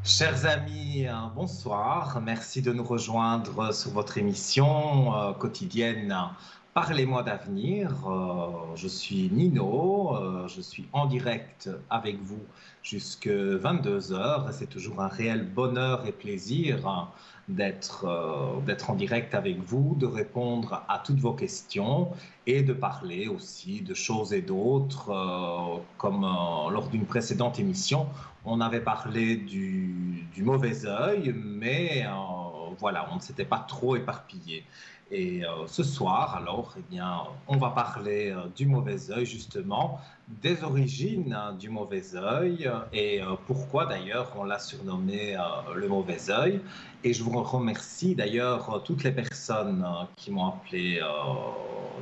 Chers amis, bonsoir. Merci de nous rejoindre sur votre émission quotidienne Parlez-moi d'avenir. Je suis Nino, je suis en direct avec vous jusque 22 heures. C'est toujours un réel bonheur et plaisir d'être en direct avec vous, de répondre à toutes vos questions et de parler aussi de choses et d'autres, comme lors d'une précédente émission. On avait parlé du mauvais œil, mais voilà, on ne s'était pas trop éparpillé. Et ce soir, alors, eh bien, on va parler du mauvais œil, justement, des origines du mauvais œil et pourquoi d'ailleurs on l'a surnommé le mauvais œil. Et je vous remercie d'ailleurs toutes les personnes qui m'ont appelé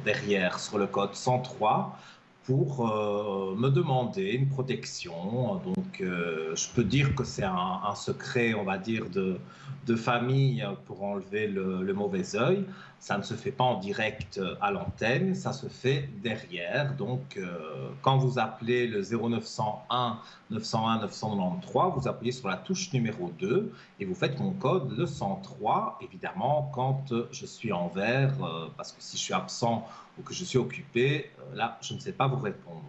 derrière sur le code 103 pour me demander une protection. Donc, je peux dire que c'est un secret, on va dire, de famille pour enlever le mauvais œil. Ça ne se fait pas en direct à l'antenne, ça se fait derrière. Donc, quand vous appelez le 0901 901 993, vous appuyez sur la touche numéro 2 et vous faites mon code le 103, évidemment, quand je suis en vert, parce que si je suis absent ou que je suis occupé, là, je ne sais pas vous répondre.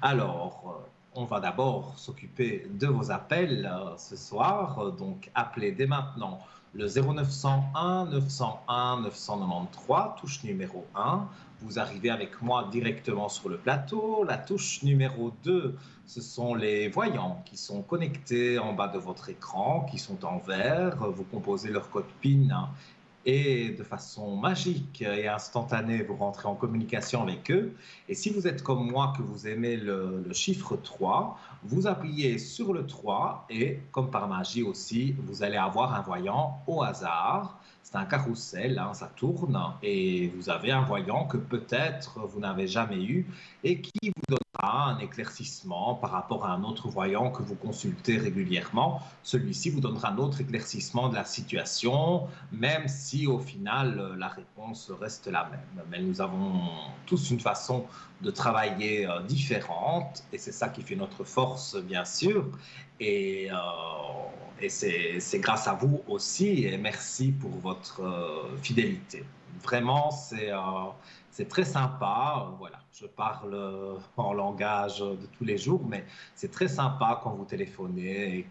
Alors, on va d'abord s'occuper de vos appels ce soir. Donc, appelez dès maintenant le 0901 901 993, touche numéro 1. Vous arrivez avec moi directement sur le plateau. La touche numéro 2, ce sont les voyants qui sont connectés en bas de votre écran, qui sont en vert. Vous composez leur code PIN et de façon magique et instantanée, vous rentrez en communication avec eux. Et si vous êtes comme moi, que vous aimez le chiffre 3, vous appuyez sur le 3 et, comme par magie aussi, vous allez avoir un voyant au hasard. C'est un carrousel, hein, ça tourne et vous avez un voyant que peut-être vous n'avez jamais eu et qui vous donnera un éclaircissement par rapport à un autre voyant que vous consultez régulièrement. Celui-ci vous donnera un autre éclaircissement de la situation, même si au final la réponse reste la même. Mais nous avons tous une façon de travailler différente et c'est ça qui fait notre force, bien sûr. Et, euh, et c'est grâce à vous aussi et merci pour votre fidélité. Vraiment, c'est très sympa. Voilà, je parle en langage de tous les jours, mais c'est très sympa quand vous téléphonez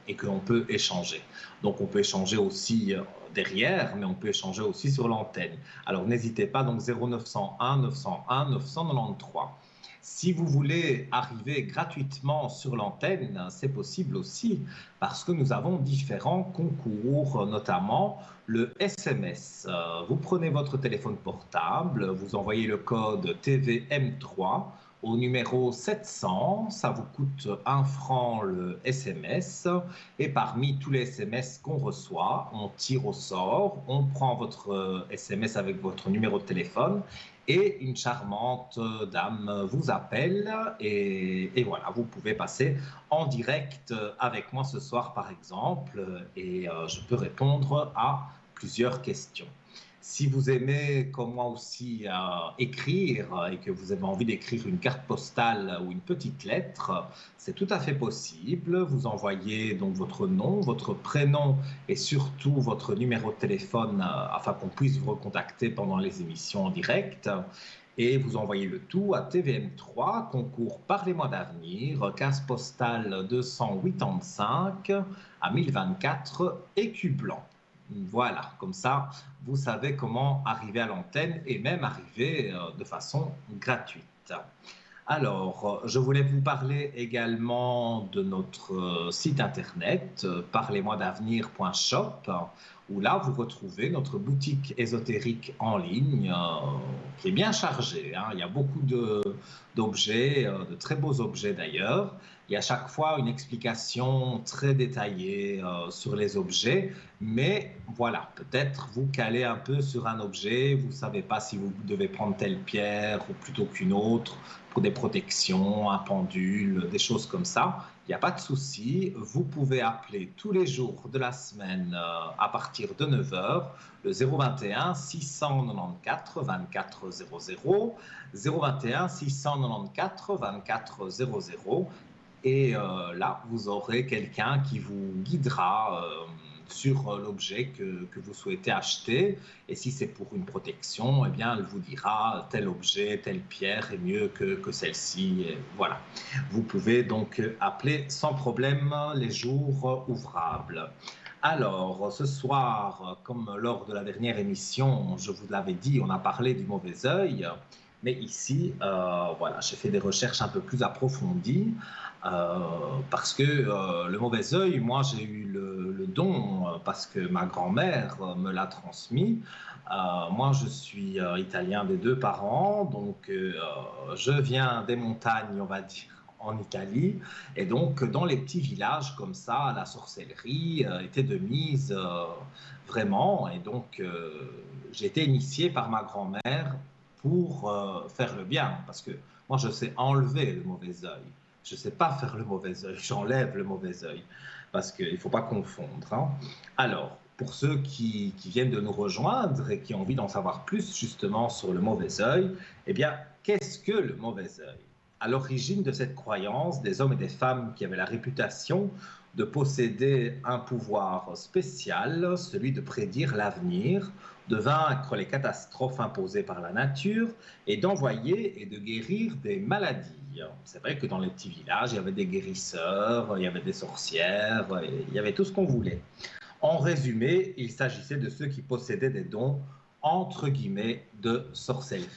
et que l'on peut échanger. Donc, on peut échanger aussi derrière, mais on peut échanger aussi sur l'antenne. Alors, n'hésitez pas, donc 0901 901 993. Si vous voulez arriver gratuitement sur l'antenne, c'est possible aussi parce que nous avons différents concours, notamment le SMS. Vous prenez votre téléphone portable, vous envoyez le code TVM3 au numéro 700, ça vous coûte 1 franc le SMS et parmi tous les SMS qu'on reçoit, on tire au sort, on prend votre SMS avec votre numéro de téléphone et une charmante dame vous appelle et voilà, vous pouvez passer en direct avec moi ce soir par exemple et je peux répondre à plusieurs questions. Si vous aimez, comme moi aussi, écrire et que vous avez envie d'écrire une carte postale ou une petite lettre, c'est tout à fait possible. Vous envoyez donc votre nom, votre prénom et surtout votre numéro de téléphone afin qu'on puisse vous recontacter pendant les émissions en direct. Et vous envoyez le tout à TVM3, concours Parlez-moi d'avenir, case postale 285 à 1024, écu blanc. Voilà, comme ça, vous savez comment arriver à l'antenne et même arriver de façon gratuite. Alors, je voulais vous parler également de notre site internet, parlez-moi-d'avenir.shop, où là, vous retrouvez notre boutique ésotérique en ligne, qui est bien chargée, hein. Il y a beaucoup d'objets, de très beaux objets d'ailleurs. Il y a à chaque fois une explication très détaillée sur les objets, mais voilà, peut-être vous calez un peu sur un objet, vous ne savez pas si vous devez prendre telle pierre ou plutôt qu'une autre pour des protections, un pendule, des choses comme ça. Il n'y a pas de souci, vous pouvez appeler tous les jours de la semaine à partir de 9 heures, le 021 694 24 00, 021 694 24 00. Et là, vous aurez quelqu'un qui vous guidera sur l'objet que vous souhaitez acheter. Et si c'est pour une protection, eh bien, elle vous dira tel objet, telle pierre est mieux que celle-ci. Voilà. Vous pouvez donc appeler sans problème les jours ouvrables. Alors, ce soir, comme lors de la dernière émission, je vous l'avais dit, on a parlé du mauvais œil. Mais ici, voilà, j'ai fait des recherches un peu plus approfondies parce que le mauvais œil, moi, j'ai eu le don parce que ma grand-mère me l'a transmis. Moi, je suis italien des deux parents, donc je viens des montagnes, on va dire, en Italie. Et donc, dans les petits villages comme ça, la sorcellerie était de mise vraiment. Et donc, j'ai été initié par ma grand-mère pour faire le bien. Parce que moi, je sais enlever le mauvais œil. Je ne sais pas faire le mauvais œil. J'enlève le mauvais œil. Parce qu'il ne faut pas confondre. Hein. Alors, pour ceux qui viennent de nous rejoindre et qui ont envie d'en savoir plus justement sur le mauvais œil, eh bien, qu'est-ce que le mauvais œil? À l'origine de cette croyance, des hommes et des femmes qui avaient la réputation de posséder un pouvoir spécial, celui de prédire l'avenir, de vaincre les catastrophes imposées par la nature et d'envoyer et de guérir des maladies. C'est vrai que dans les petits villages, il y avait des guérisseurs, il y avait des sorcières, il y avait tout ce qu'on voulait. En résumé, il s'agissait de ceux qui possédaient des dons, entre guillemets, de sorcellerie.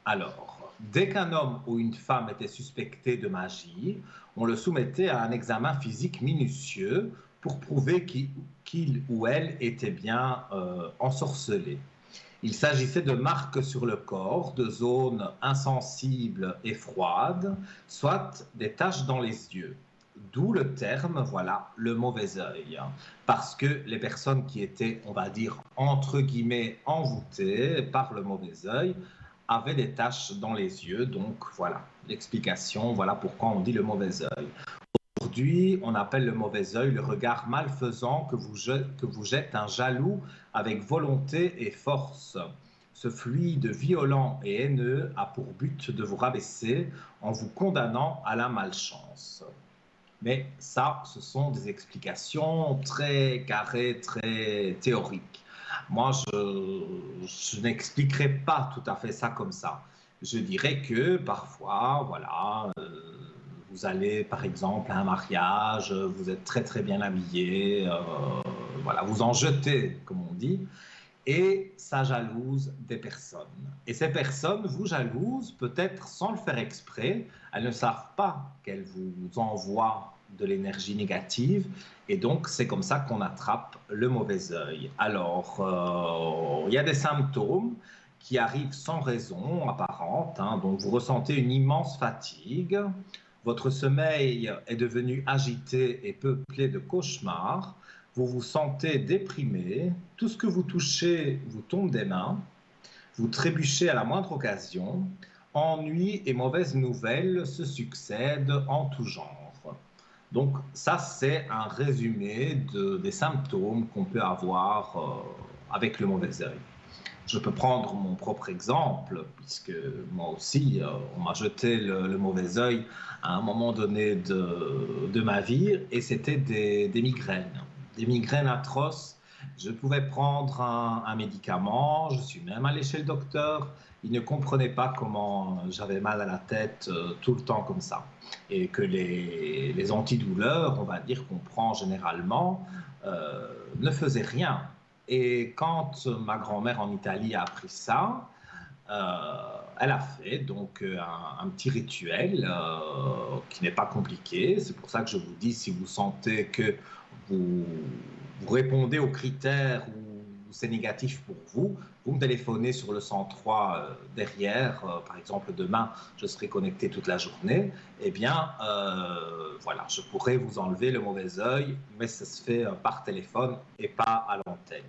Alors, dès qu'un homme ou une femme était suspecté de magie, on le soumettait à un examen physique minutieux pour prouver qu'il ou elle était bien ensorcelé. Il s'agissait de marques sur le corps, de zones insensibles et froides, soit des taches dans les yeux. D'où le terme, voilà, le mauvais œil. Parce que les personnes qui étaient, on va dire, entre guillemets, envoûtées par le mauvais œil, avaient des taches dans les yeux. Donc voilà, l'explication, voilà pourquoi on dit le mauvais œil. Aujourd'hui, on appelle le mauvais œil le regard malfaisant que vous jette un jaloux avec volonté et force. Ce fluide violent et haineux a pour but de vous rabaisser en vous condamnant à la malchance. Mais ça, ce sont des explications très carrées, très théoriques. Moi, je n'expliquerai pas tout à fait ça comme ça. Je dirais que parfois, voilà, vous allez par exemple à un mariage, vous êtes très très bien habillé, voilà, vous en jetez, comme on dit, et ça jalouse des personnes. Et ces personnes vous jalousent peut-être sans le faire exprès, elles ne savent pas qu'elles vous envoient de l'énergie négative, et donc c'est comme ça qu'on attrape le mauvais œil. Alors, il y a des symptômes qui arrivent sans raison apparente, hein, donc vous ressentez une immense fatigue, votre sommeil est devenu agité et peuplé de cauchemars, vous vous sentez déprimé, tout ce que vous touchez vous tombe des mains, vous trébuchez à la moindre occasion, ennuis et mauvaises nouvelles se succèdent en tout genre. Donc ça, c'est un résumé des symptômes qu'on peut avoir avec le mauvais œil. Je peux prendre mon propre exemple, puisque moi aussi, on m'a jeté le mauvais œil à un moment donné de ma vie, et c'était des migraines atroces. Je pouvais prendre un médicament, je suis même allé chez le docteur, il ne comprenait pas comment j'avais mal à la tête tout le temps comme ça. Et que les antidouleurs, on va dire qu'on prend généralement, ne faisaient rien. Et quand ma grand-mère en Italie a appris ça, elle a fait donc un petit rituel qui n'est pas compliqué. C'est pour ça que je vous dis, si vous sentez que vous, vous répondez aux critères ou c'est négatif pour vous, vous me téléphonez sur le 103 derrière, par exemple demain, je serai connecté toute la journée, eh bien, voilà, je pourrais vous enlever le mauvais œil, mais ça se fait par téléphone et pas à l'antenne.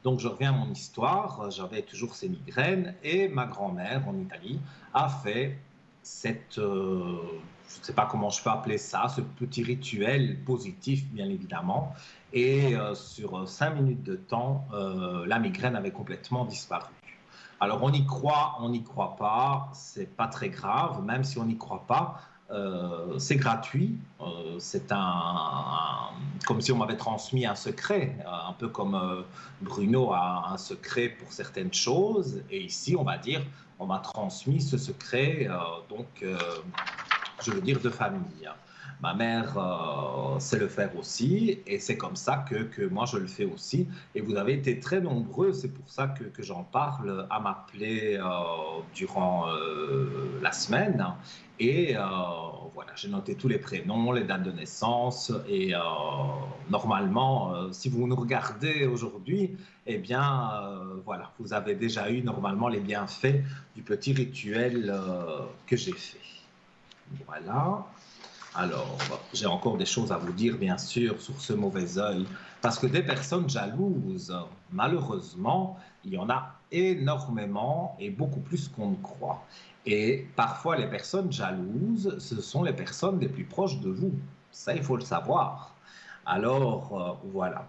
Donc, je reviens à mon histoire, j'avais toujours ces migraines et ma grand-mère en Italie a fait cette, je ne sais pas comment je peux appeler ça, ce petit rituel positif, bien évidemment. Et sur 5 minutes de temps, la migraine avait complètement disparu. Alors on y croit, on n'y croit pas, c'est pas très grave, même si on n'y croit pas, c'est gratuit, comme si on m'avait transmis un secret, un peu comme Bruno a un secret pour certaines choses, et ici on va dire on m'a transmis ce secret, je veux dire de famille. Ma mère sait le faire aussi, et c'est comme ça que moi je le fais aussi. Et vous avez été très nombreux, c'est pour ça que j'en parle, à m'appeler durant la semaine. Et voilà, j'ai noté tous les prénoms, les dates de naissance. Et normalement, si vous nous regardez aujourd'hui, eh bien, voilà, vous avez déjà eu normalement les bienfaits du petit rituel que j'ai fait. Voilà. Alors, j'ai encore des choses à vous dire, bien sûr, sur ce mauvais œil, parce que des personnes jalouses, malheureusement, il y en a énormément et beaucoup plus qu'on ne croit. Et parfois, les personnes jalouses, ce sont les personnes les plus proches de vous. Ça, il faut le savoir. Alors, voilà.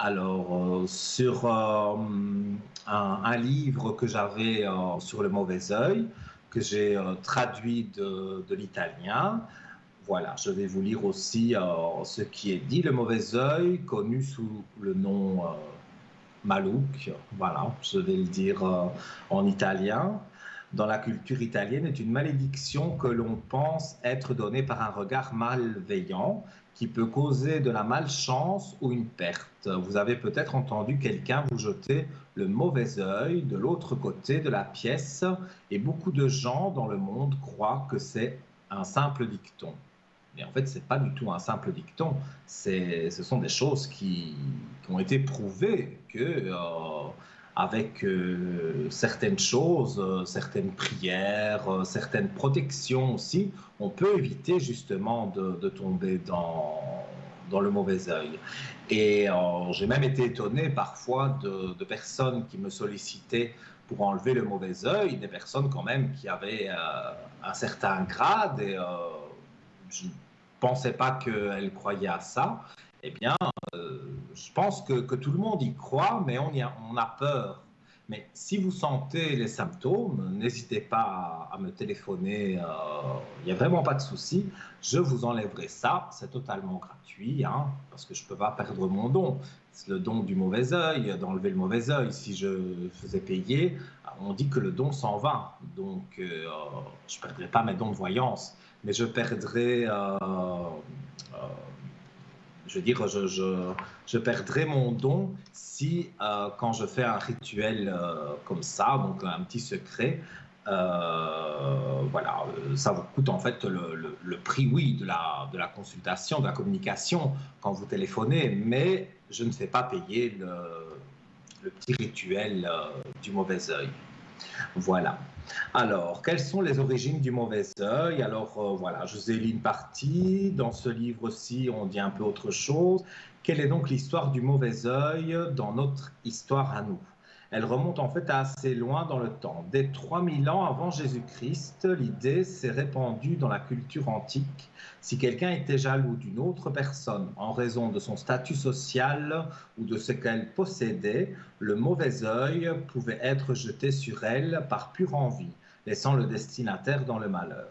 Alors, sur un livre que j'avais sur le mauvais œil, que j'ai traduit de l'italien, voilà, je vais vous lire aussi ce qui est dit. Le mauvais œil, connu sous le nom Malouk, voilà, je vais le dire en italien. Dans la culture italienne, est une malédiction que l'on pense être donnée par un regard malveillant qui peut causer de la malchance ou une perte. Vous avez peut-être entendu quelqu'un vous jeter le mauvais œil de l'autre côté de la pièce et beaucoup de gens dans le monde croient que c'est un simple dicton. Mais en fait, ce n'est pas du tout un simple dicton. Ce sont des choses qui ont été prouvées que, avec certaines choses, certaines prières, certaines protections aussi, on peut éviter justement de tomber dans le mauvais œil. Et j'ai même été étonné parfois de personnes qui me sollicitaient pour enlever le mauvais œil, des personnes quand même qui avaient un certain grade et je ne pensais pas qu'elle croyait à ça. Eh bien, je pense que tout le monde y croit, mais on a peur. Mais si vous sentez les symptômes, n'hésitez pas à me téléphoner. Il n'y a vraiment pas de souci. Je vous enlèverai ça. C'est totalement gratuit, hein, parce que je ne peux pas perdre mon don. C'est le don du mauvais œil, d'enlever le mauvais œil. Si je faisais payer, on dit que le don s'en va. Donc, je ne perdrai pas mes dons de voyance, mais je perdrai... je veux dire, je perdrai mon don si, quand je fais un rituel comme ça, donc un petit secret, voilà, ça vous coûte en fait le prix, oui, de la consultation, de la communication quand vous téléphonez, mais je ne fais pas payer le petit rituel du mauvais œil. Voilà. Alors, quelles sont les origines du mauvais œil? Alors, voilà, je vous ai lu une partie. Dans ce livre-ci, on dit un peu autre chose. Quelle est donc l'histoire du mauvais œil dans notre histoire à nous? Elle remonte en fait assez loin dans le temps. Dès 3000 ans avant Jésus-Christ, l'idée s'est répandue dans la culture antique. Si quelqu'un était jaloux d'une autre personne en raison de son statut social ou de ce qu'elle possédait, le mauvais œil pouvait être jeté sur elle par pure envie, laissant le destinataire dans le malheur.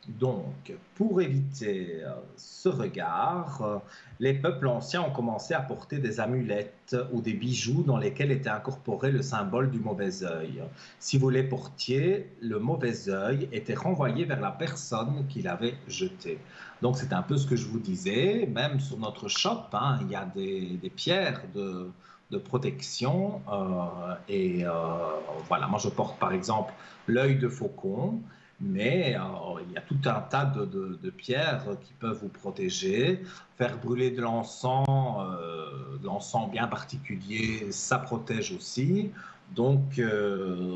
Donc, pour éviter ce regard, les peuples anciens ont commencé à porter des amulettes ou des bijoux dans lesquels était incorporé le symbole du mauvais œil. Si vous les portiez, le mauvais œil était renvoyé vers la personne qui l'avait jeté. Donc, c'est un peu ce que je vous disais. Même sur notre shop, hein, il y a des pierres de protection. Voilà, moi je porte par exemple l'œil de faucon. Mais il y a tout un tas de pierres qui peuvent vous protéger. Faire brûler de l'encens bien particulier, ça protège aussi. Donc,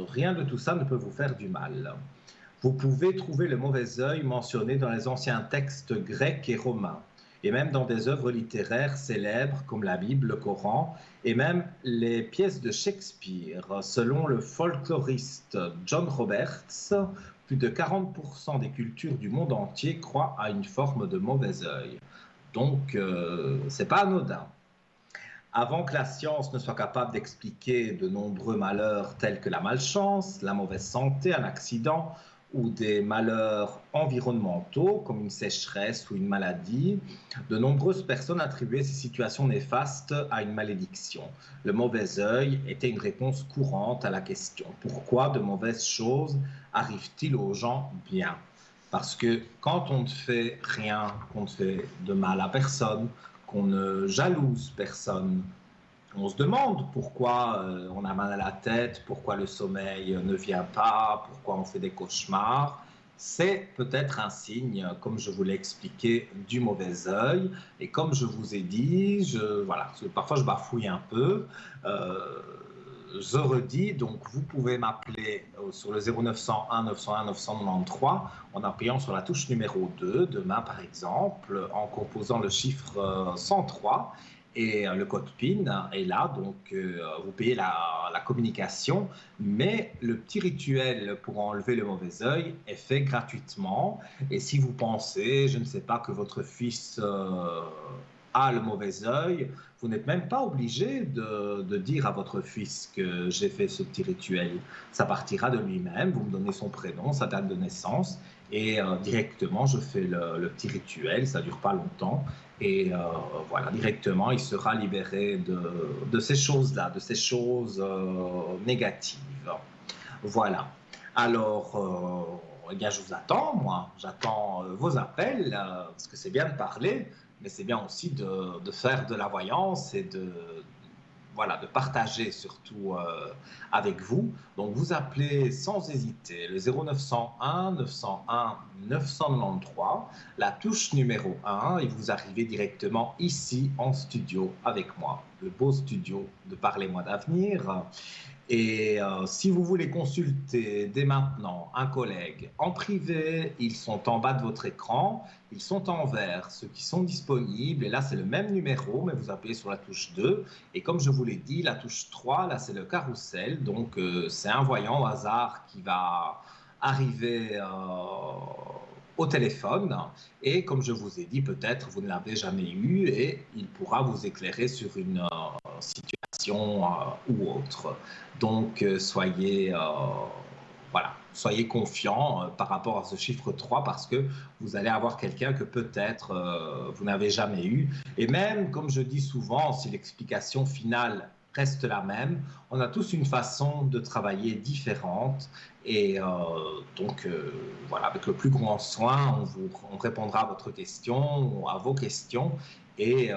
rien de tout ça ne peut vous faire du mal. Vous pouvez trouver le mauvais œil mentionné dans les anciens textes grecs et romains, et même dans des œuvres littéraires célèbres comme la Bible, le Coran, et même les pièces de Shakespeare. Selon le folkloriste John Roberts, plus de 40% des cultures du monde entier croient à une forme de mauvais œil. Donc, c'est pas anodin. Avant que la science ne soit capable d'expliquer de nombreux malheurs tels que la malchance, la mauvaise santé, un accident ou des malheurs environnementaux comme une sécheresse ou une maladie, de nombreuses personnes attribuaient ces situations néfastes à une malédiction. Le mauvais œil était une réponse courante à la question: pourquoi de mauvaises choses arrivent-ils aux gens bien? Parce que quand on ne fait rien, qu'on ne fait de mal à personne, qu'on ne jalouse personne, on se demande pourquoi on a mal à la tête, pourquoi le sommeil ne vient pas, pourquoi on fait des cauchemars. C'est peut-être un signe, comme je vous l'ai expliqué, du mauvais œil. Et comme je vous ai dit, voilà, parfois je bafouille un peu. Euh, je redis, donc vous pouvez m'appeler sur le 0901 901 993 en appuyant sur la touche numéro 2, demain par exemple, en composant le chiffre 103 et le code PIN est là, donc vous payez la communication, mais le petit rituel pour enlever le mauvais œil est fait gratuitement. Et si vous pensez, je ne sais pas, que votre fils a le mauvais œil, vous n'êtes même pas obligé de dire à votre fils que j'ai fait ce petit rituel. Ça partira de lui-même, vous me donnez son prénom, sa date de naissance, et directement je fais le petit rituel, ça ne dure pas longtemps, et voilà, directement il sera libéré de ces choses-là, de ces choses négatives. Voilà. Alors, eh bien, je vous attends, moi. J'attends vos appels, parce que c'est bien de parler, mais c'est bien aussi de faire de la voyance et voilà, de partager surtout avec vous. Donc, vous appelez sans hésiter le 0901 901 993, la touche numéro 1, et vous arrivez directement ici en studio avec moi, le beau studio de Parlez-moi d'avenir. Et si vous voulez consulter dès maintenant un collègue en privé, ils sont en bas de votre écran, ils sont en vert, ceux qui sont disponibles. Et là, c'est le même numéro, mais vous appuyez sur la touche 2. Et comme je vous l'ai dit, la touche 3, là, c'est le carrousel. Donc, c'est un voyant au hasard qui va arriver au téléphone. Et comme je vous ai dit, peut-être vous ne l'avez jamais eu et il pourra vous éclairer sur une situation ou autre. Donc, voilà, soyez confiants par rapport à ce chiffre 3 parce que vous allez avoir quelqu'un que peut-être vous n'avez jamais eu. Et même, comme je dis souvent, si l'explication finale reste la même, on a tous une façon de travailler différente. Et donc, voilà, avec le plus grand soin, on répondra à votre question, à vos questions, et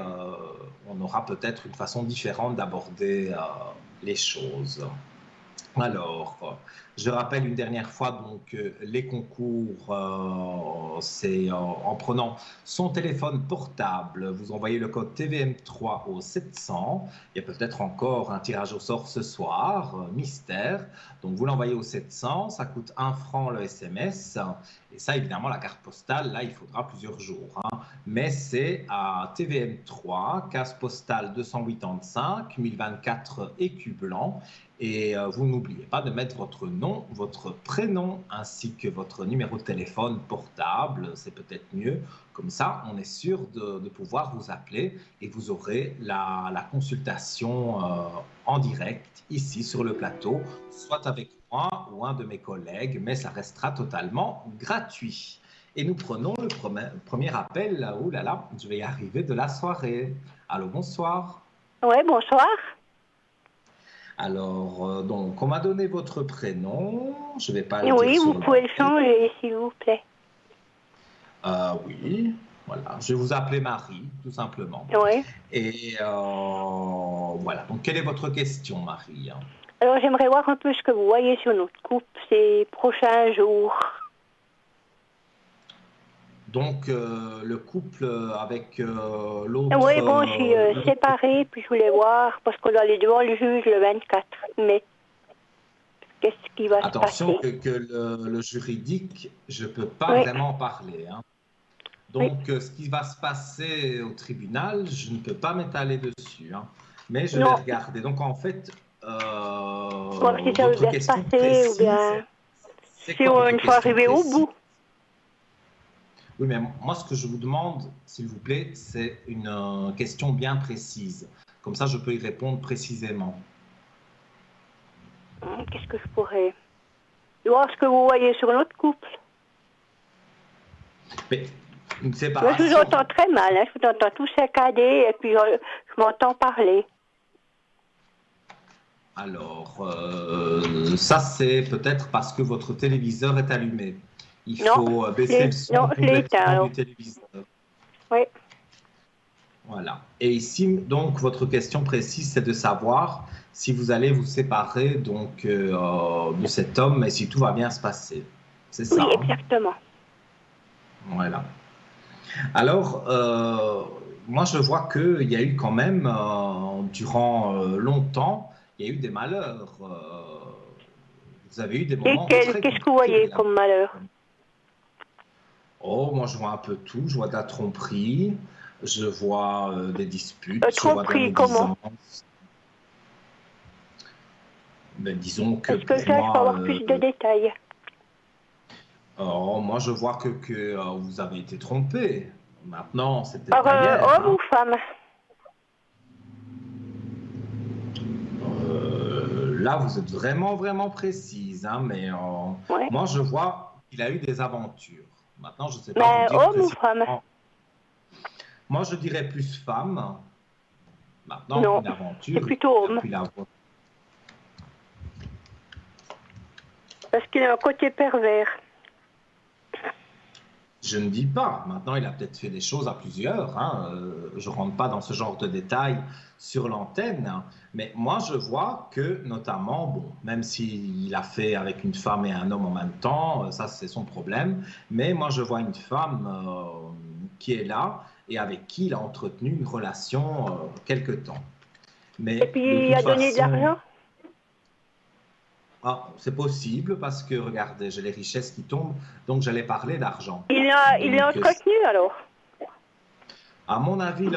on aura peut-être une façon différente d'aborder les choses. Alors, je rappelle une dernière fois, donc, les concours, c'est en prenant son téléphone portable, vous envoyez le code TVM3 au 700. Il y a peut-être encore un tirage au sort ce soir, mystère. Donc, vous l'envoyez au 700, ça coûte 1 franc le SMS. Et ça, évidemment, la carte postale, là, il faudra plusieurs jours, hein. Mais c'est à TVM3, case postale 285, 1024 écus blancs. Et vous n'oubliez pas de mettre votre nom, votre prénom, ainsi que votre numéro de téléphone portable, c'est peut-être mieux. Comme ça, on est sûr de pouvoir vous appeler et vous aurez la consultation en direct ici sur le plateau, soit avec moi ou un de mes collègues, mais ça restera totalement gratuit. Et nous prenons le premier appel, oh là là, je vais y arriver, de la soirée. Allô, bonsoir. Oui, bonsoir. Alors, donc, on m'a donné votre prénom. Je ne vais pas le dire Oui, sur vous pouvez le l'antenne. changer, s'il vous plaît. Oui, voilà. Je vais vous appeler Marie, tout simplement. Oui. Et voilà. Donc, quelle est votre question, Marie? Alors, j'aimerais voir un peu ce que vous voyez sur notre couple ces prochains jours. Donc, le couple avec l'autre... Oui, bon, je suis séparée, puis je voulais voir, parce qu'on doit aller devant le juge le 24 mai. Qu'est-ce qui va se passer? Attention que le juridique, je ne peux pas vraiment en parler, hein. Donc, ce qui va se passer au tribunal, je ne peux pas m'étaler dessus, hein. Mais je vais regarder. Donc, en fait, voir si ça votre va se question passer, précise, ou bien c'est si quoi on votre une fois question arrivé au précise? bout. Oui, mais moi, ce que je vous demande, s'il vous plaît, c'est une question bien précise. Comme ça, je peux y répondre précisément. Qu'est-ce que je pourrais... voir ce que vous voyez sur notre couple. Mais une Moi, séparation. je vous entends très mal, hein. Je vous entends tout saccadé et puis je m'entends parler. Alors, ça c'est peut-être parce que votre téléviseur est allumé. Il Non, faut baisser le son je l'ai éteint, complètement alors. du téléviseur. Oui. Voilà. Et ici, donc, votre question précise, c'est de savoir si vous allez vous séparer donc de cet homme et si tout va bien se passer. C'est Oui, ça, hein? exactement. Voilà. Alors, moi, je vois qu'il y a eu quand même, durant longtemps, il y a eu des malheurs. Vous avez eu des moments très Qu'est-ce que vous compliqués, voyez là. comme malheur? Oh, moi, je vois un peu tout. Je vois de la tromperie, je vois des disputes, je vois de la Tromperie, comment? médisance. Ben, disons que Est-ce que pour ça, je peux moi, avoir plus de détails? oh, moi, je vois que vous avez été trompé. Maintenant, c'était Par pas hier, homme hein. ou femme? Là, vous êtes vraiment, vraiment précise, hein, mais Oui. moi, je vois qu'il a eu des aventures. Maintenant, je ne sais pas vous Mais dire homme ou femme? précisément. Moi, je dirais plus femme. Maintenant, Non, une c'est aventure, plutôt il a homme. pu l'avoir. Parce qu'il a un côté pervers. Je ne dis pas. Maintenant, il a peut-être fait des choses à plusieurs, hein. Je ne rentre pas dans ce genre de détails sur l'antenne. Hein. Mais moi, je vois que, notamment, bon, même s'il a fait avec une femme et un homme en même temps, ça, c'est son problème. Mais moi, je vois une femme qui est là et avec qui il a entretenu une relation quelque temps. Et Mais de puis, il toute a donné de façon, l'argent? ah, c'est possible parce que, regardez, j'ai les richesses qui tombent, donc j'allais parler d'argent. Il l'a Donc, entretenu, alors? à mon avis, il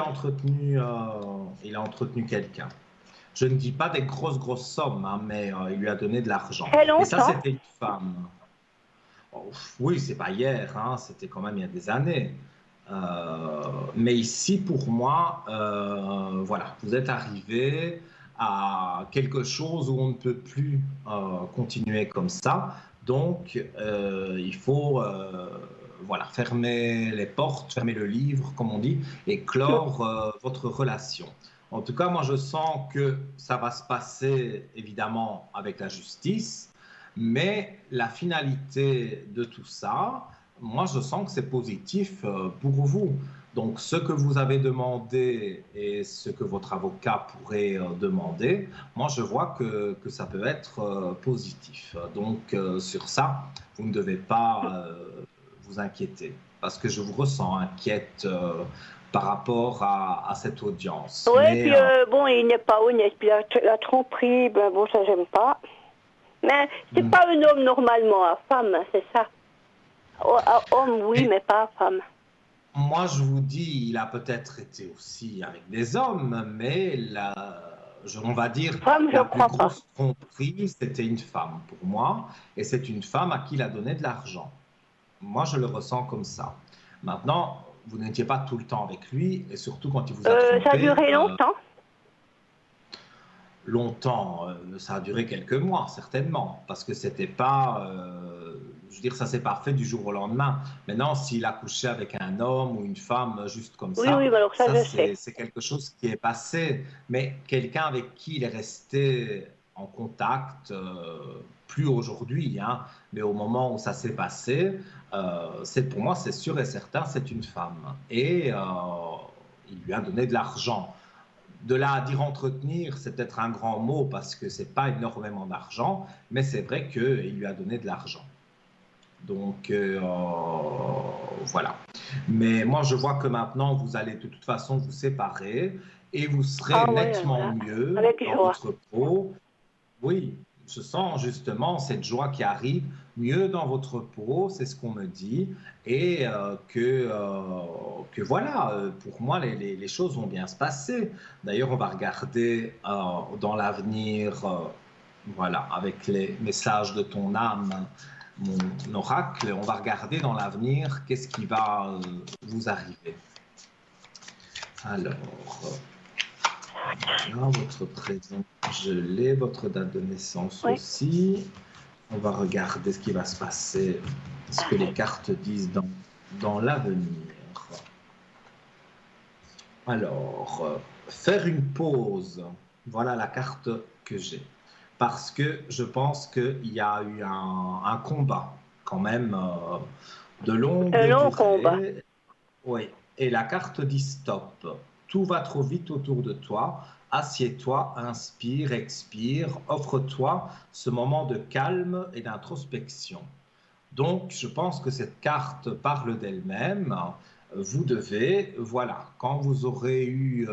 a entretenu quelqu'un. Je ne dis pas des grosses, grosses sommes, hein, mais il lui a donné de l'argent. Très Et ça, longtemps? c'était une femme. Oh, oui, c'est pas hier, hein, c'était quand même il y a des années. Mais ici, pour moi, voilà, vous êtes arrivé à quelque chose où on ne peut plus continuer comme ça. Donc, il faut voilà, fermer les portes, fermer le livre, comme on dit, et clore votre relation. En tout cas, moi, je sens que ça va se passer évidemment avec la justice, mais la finalité de tout ça, moi, je sens que c'est positif pour vous. Donc, ce que vous avez demandé et ce que votre avocat pourrait demander, moi, je vois que ça peut être positif. Donc, sur ça, vous ne devez pas vous inquiéter parce que je vous ressens inquiète par rapport à cette audience. Oui, Mais puis bon, il n'est pas honnête. Puis la tromperie, ben bon, ça, j'aime pas. Mais c'est pas un homme normalement, à femme, hein, c'est ça. Homme, oui, mais pas femme. moi, je vous dis, il a peut-être été aussi avec des hommes, mais on va dire Femme, je la plus crois pas. grosse tromperie, c'était une femme pour moi, et c'est une femme à qui il a donné de l'argent. Moi, je le ressens comme ça. Maintenant, vous n'étiez pas tout le temps avec lui, et surtout quand il vous a Ça a trompé, duré longtemps. longtemps, ça a duré quelques mois, certainement, parce que c'était pas, je veux dire, ça s'est pas fait du jour au lendemain. Maintenant, s'il a couché avec un homme ou une femme juste comme Oui, oui, mais alors ça, ça je sais. c'est quelque chose qui est passé. Mais quelqu'un avec qui il est resté en contact, plus aujourd'hui, hein, mais au moment où ça s'est passé, c'est pour moi, c'est sûr et certain, c'est une femme. Et il lui a donné de l'argent. De là à dire entretenir, c'est peut-être un grand mot parce que c'est pas énormément d'argent, mais c'est vrai qu'il lui a donné de l'argent. Donc voilà. Mais moi, je vois que maintenant, vous allez de toute façon vous séparer et vous serez Ah oui, nettement voilà. mieux Avec dans joie. votre peau. Oui, je sens justement cette joie qui arrive mieux dans votre peau, c'est ce qu'on me dit, et que voilà, pour moi, les choses vont bien se passer. D'ailleurs, on va regarder dans l'avenir, voilà, avec les messages de ton âme, mon oracle, on va regarder dans l'avenir qu'est-ce qui va vous arriver. Alors, voilà, votre prénom, je l'ai, votre date de naissance Oui. aussi. On va regarder ce qui va se passer, ce que les cartes disent dans l'avenir. Alors, faire une pause, voilà la carte que j'ai. Parce que je pense qu'il y a eu un combat, quand même, de longue Un long combat. durée. Oui, et la carte dit stop. Tout va trop vite autour de toi. Assieds-toi, inspire, expire, offre-toi ce moment de calme et d'introspection. Donc, je pense que cette carte parle d'elle-même. Vous devez, voilà, quand vous aurez eu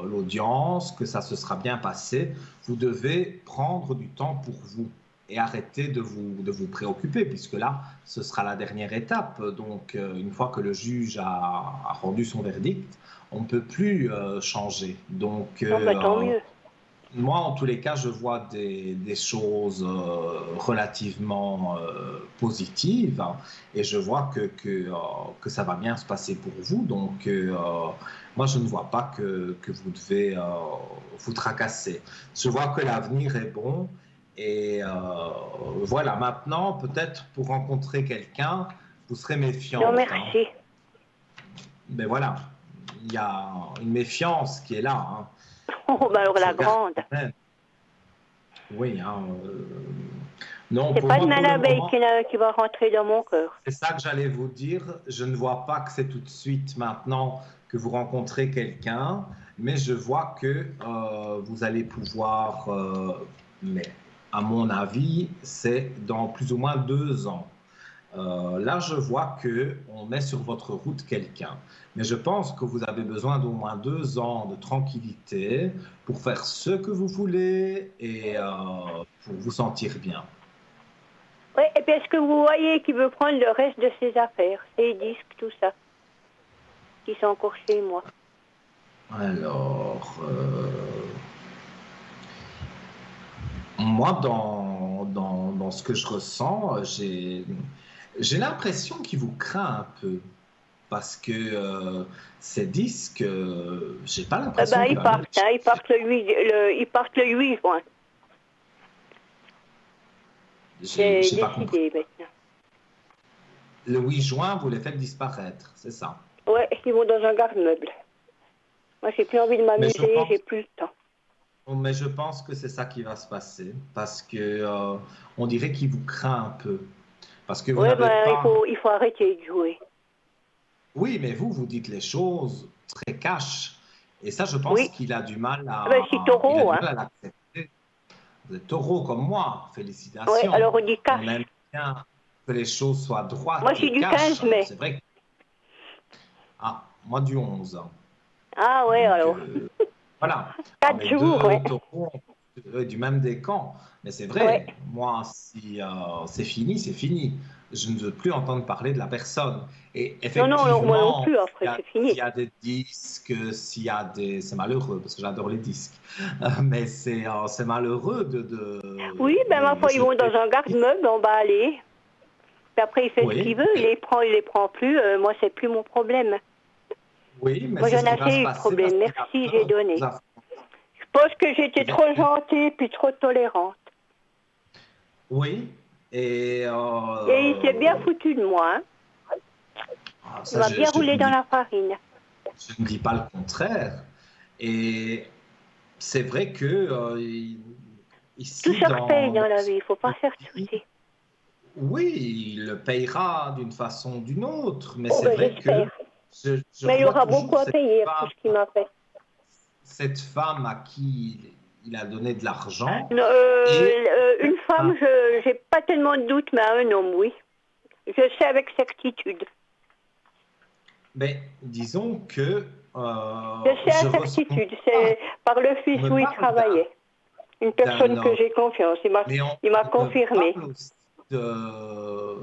l'audience, que ça se sera bien passé, vous devez prendre du temps pour vous et arrêter de vous préoccuper, puisque là, ce sera la dernière étape. Donc, une fois que le juge a rendu son verdict, on ne peut plus changer. Donc, Non, bah, tant mieux. moi, en tous les cas, je vois des choses relativement positives et je vois que ça va bien se passer pour vous. Donc, moi, je ne vois pas que vous devez vous tracasser. Je vois que l'avenir est bon et voilà. Maintenant, peut-être pour rencontrer quelqu'un, vous serez Non, méfiante, hein. merci. Mais voilà, il y a une méfiance qui est là, hein. Oh, bah alors Je la regarde grande. quand même. Oui, hein, non, C'est pour pas de moi, pour mal le abeille moment, qui va rentrer dans mon cœur. c'est ça que j'allais vous dire. Je ne vois pas que c'est tout de suite maintenant que vous rencontrez quelqu'un, mais je vois que vous allez pouvoir, mais à mon avis, c'est dans plus ou moins 2 ans. Là, je vois que on met sur votre route quelqu'un. Mais je pense que vous avez besoin d'au moins 2 ans de tranquillité pour faire ce que vous voulez et pour vous sentir bien. Oui, et puis est-ce que vous voyez qu'il veut prendre le reste de ses affaires, ses disques, tout ça, qui sont encore chez moi? Alors, moi, dans ce que je ressens, j'ai l'impression qu'il vous craint un peu. Parce que ces disques, j'ai pas Eh l'impression ben, qu'il ils va venir partent, hein, ils partent le 8 juin. J'ai J'ai pas compris. décidé maintenant. Le 8 juin, vous les faites disparaître, c'est ça. Ouais, ils vont dans un garde-meuble. Moi, j'ai plus envie de Mais je m'amuser, j'ai pense, plus le temps. mais je pense que c'est ça qui va se passer. Parce que on dirait qu'il vous craint un peu. Parce que vous Ouais, n'avez ben, pas. il faut arrêter de jouer. Oui, mais vous dites les choses très cash. Et ça, je pense Oui, qu'il a du mal ben, je suis il a taureau, du hein. mal à l'accepter. Vous êtes taureau comme moi, Ouais, félicitations. alors on dit On aime cash. bien que les choses soient Moi, je droites suis et du cash. 15 mai. C'est vrai que, moi du 11. Ah ouais, Donc, alors. voilà. Alors, 4 les jours, ouais. deux taureaux du même décan. Mais c'est Ouais. vrai, moi, si c'est fini, c'est fini. Je ne veux plus entendre parler de la personne. Et Non, non, alors moi non effectivement, plus, après, c'est s'il fini. y a des disques, s'il y a des... C'est malheureux, parce que j'adore les disques. Mais c'est malheureux Oui, ben, ma de foi, ils vont jeter dans un des disques. garde-meuble, on va aller. Puis après, il fait ce qu'il Oui, veut, il les prend plus. Moi, c'est plus mon problème. oui, mais Moi, c'est ce j'en ai qui va se assez eu de passer parce problèmes. qu'il a Merci, j'ai peur de vous donné. affronter. Je pense que j'étais trop Peut-être que- gentille puis trop tolérante. Oui, et Et il s'est bien foutu de moi, hein. Il ça, m'a bien je roulé ne dans dis la farine. Je ne dis pas le contraire. Et c'est vrai que Tout ici, se repaye dans dans la ce vie, il faut que pas faire je dis, souci. oui, il le payera d'une façon ou d'une autre, mais Oh, c'est ben, vrai j'espère. que je Mais il revois aura beaucoup toujours à payer pour ce qu'il m'a fait. cette femme à qui il a donné de l'argent. Non, Et une euh, femme, je n'ai pas tellement de doute, mais un homme, oui. Je sais avec certitude. ben, disons que Je sais je à ressens certitude. pas, C'est par le on fils me où il parle travaillait. Une d'un personne que homme. j'ai confiance. Mais Il m'a on me confirmé. parle aussi de...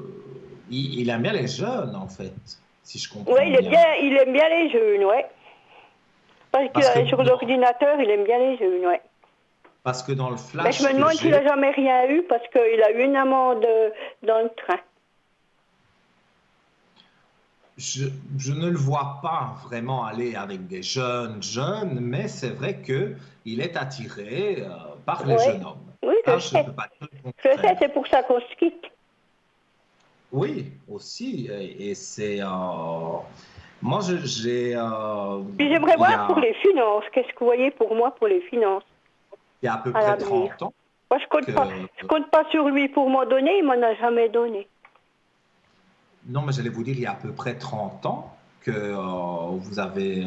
il aime bien les jeunes, en fait, si je Oui, comprends bien. il aime bien les jeunes, ouais. Parce qu'il Parce que est sur l'ordinateur, il aime bien les jeunes, ouais. parce que dans le Mais je me flash que demande s'il j'ai, n'a jamais rien eu parce qu'il a eu une amende dans le train. je ne le vois pas vraiment aller avec des jeunes, mais c'est vrai que il est attiré par les Oui, jeunes hommes. oui, je je ne sais. peux pas dire le Je sais, contraire. c'est pour ça qu'on se quitte. Oui, aussi. Et c'est. Moi, Puis j'aimerais il y voir pour a, les finances. Qu'est-ce que vous voyez pour moi pour les finances il y a à peu à près l'avenir? 30 ans Moi, que. je compte pas sur lui pour m'en donner. Il m'en a jamais donné. Non, mais j'allais vous dire, il y a à peu près 30 ans que vous avez.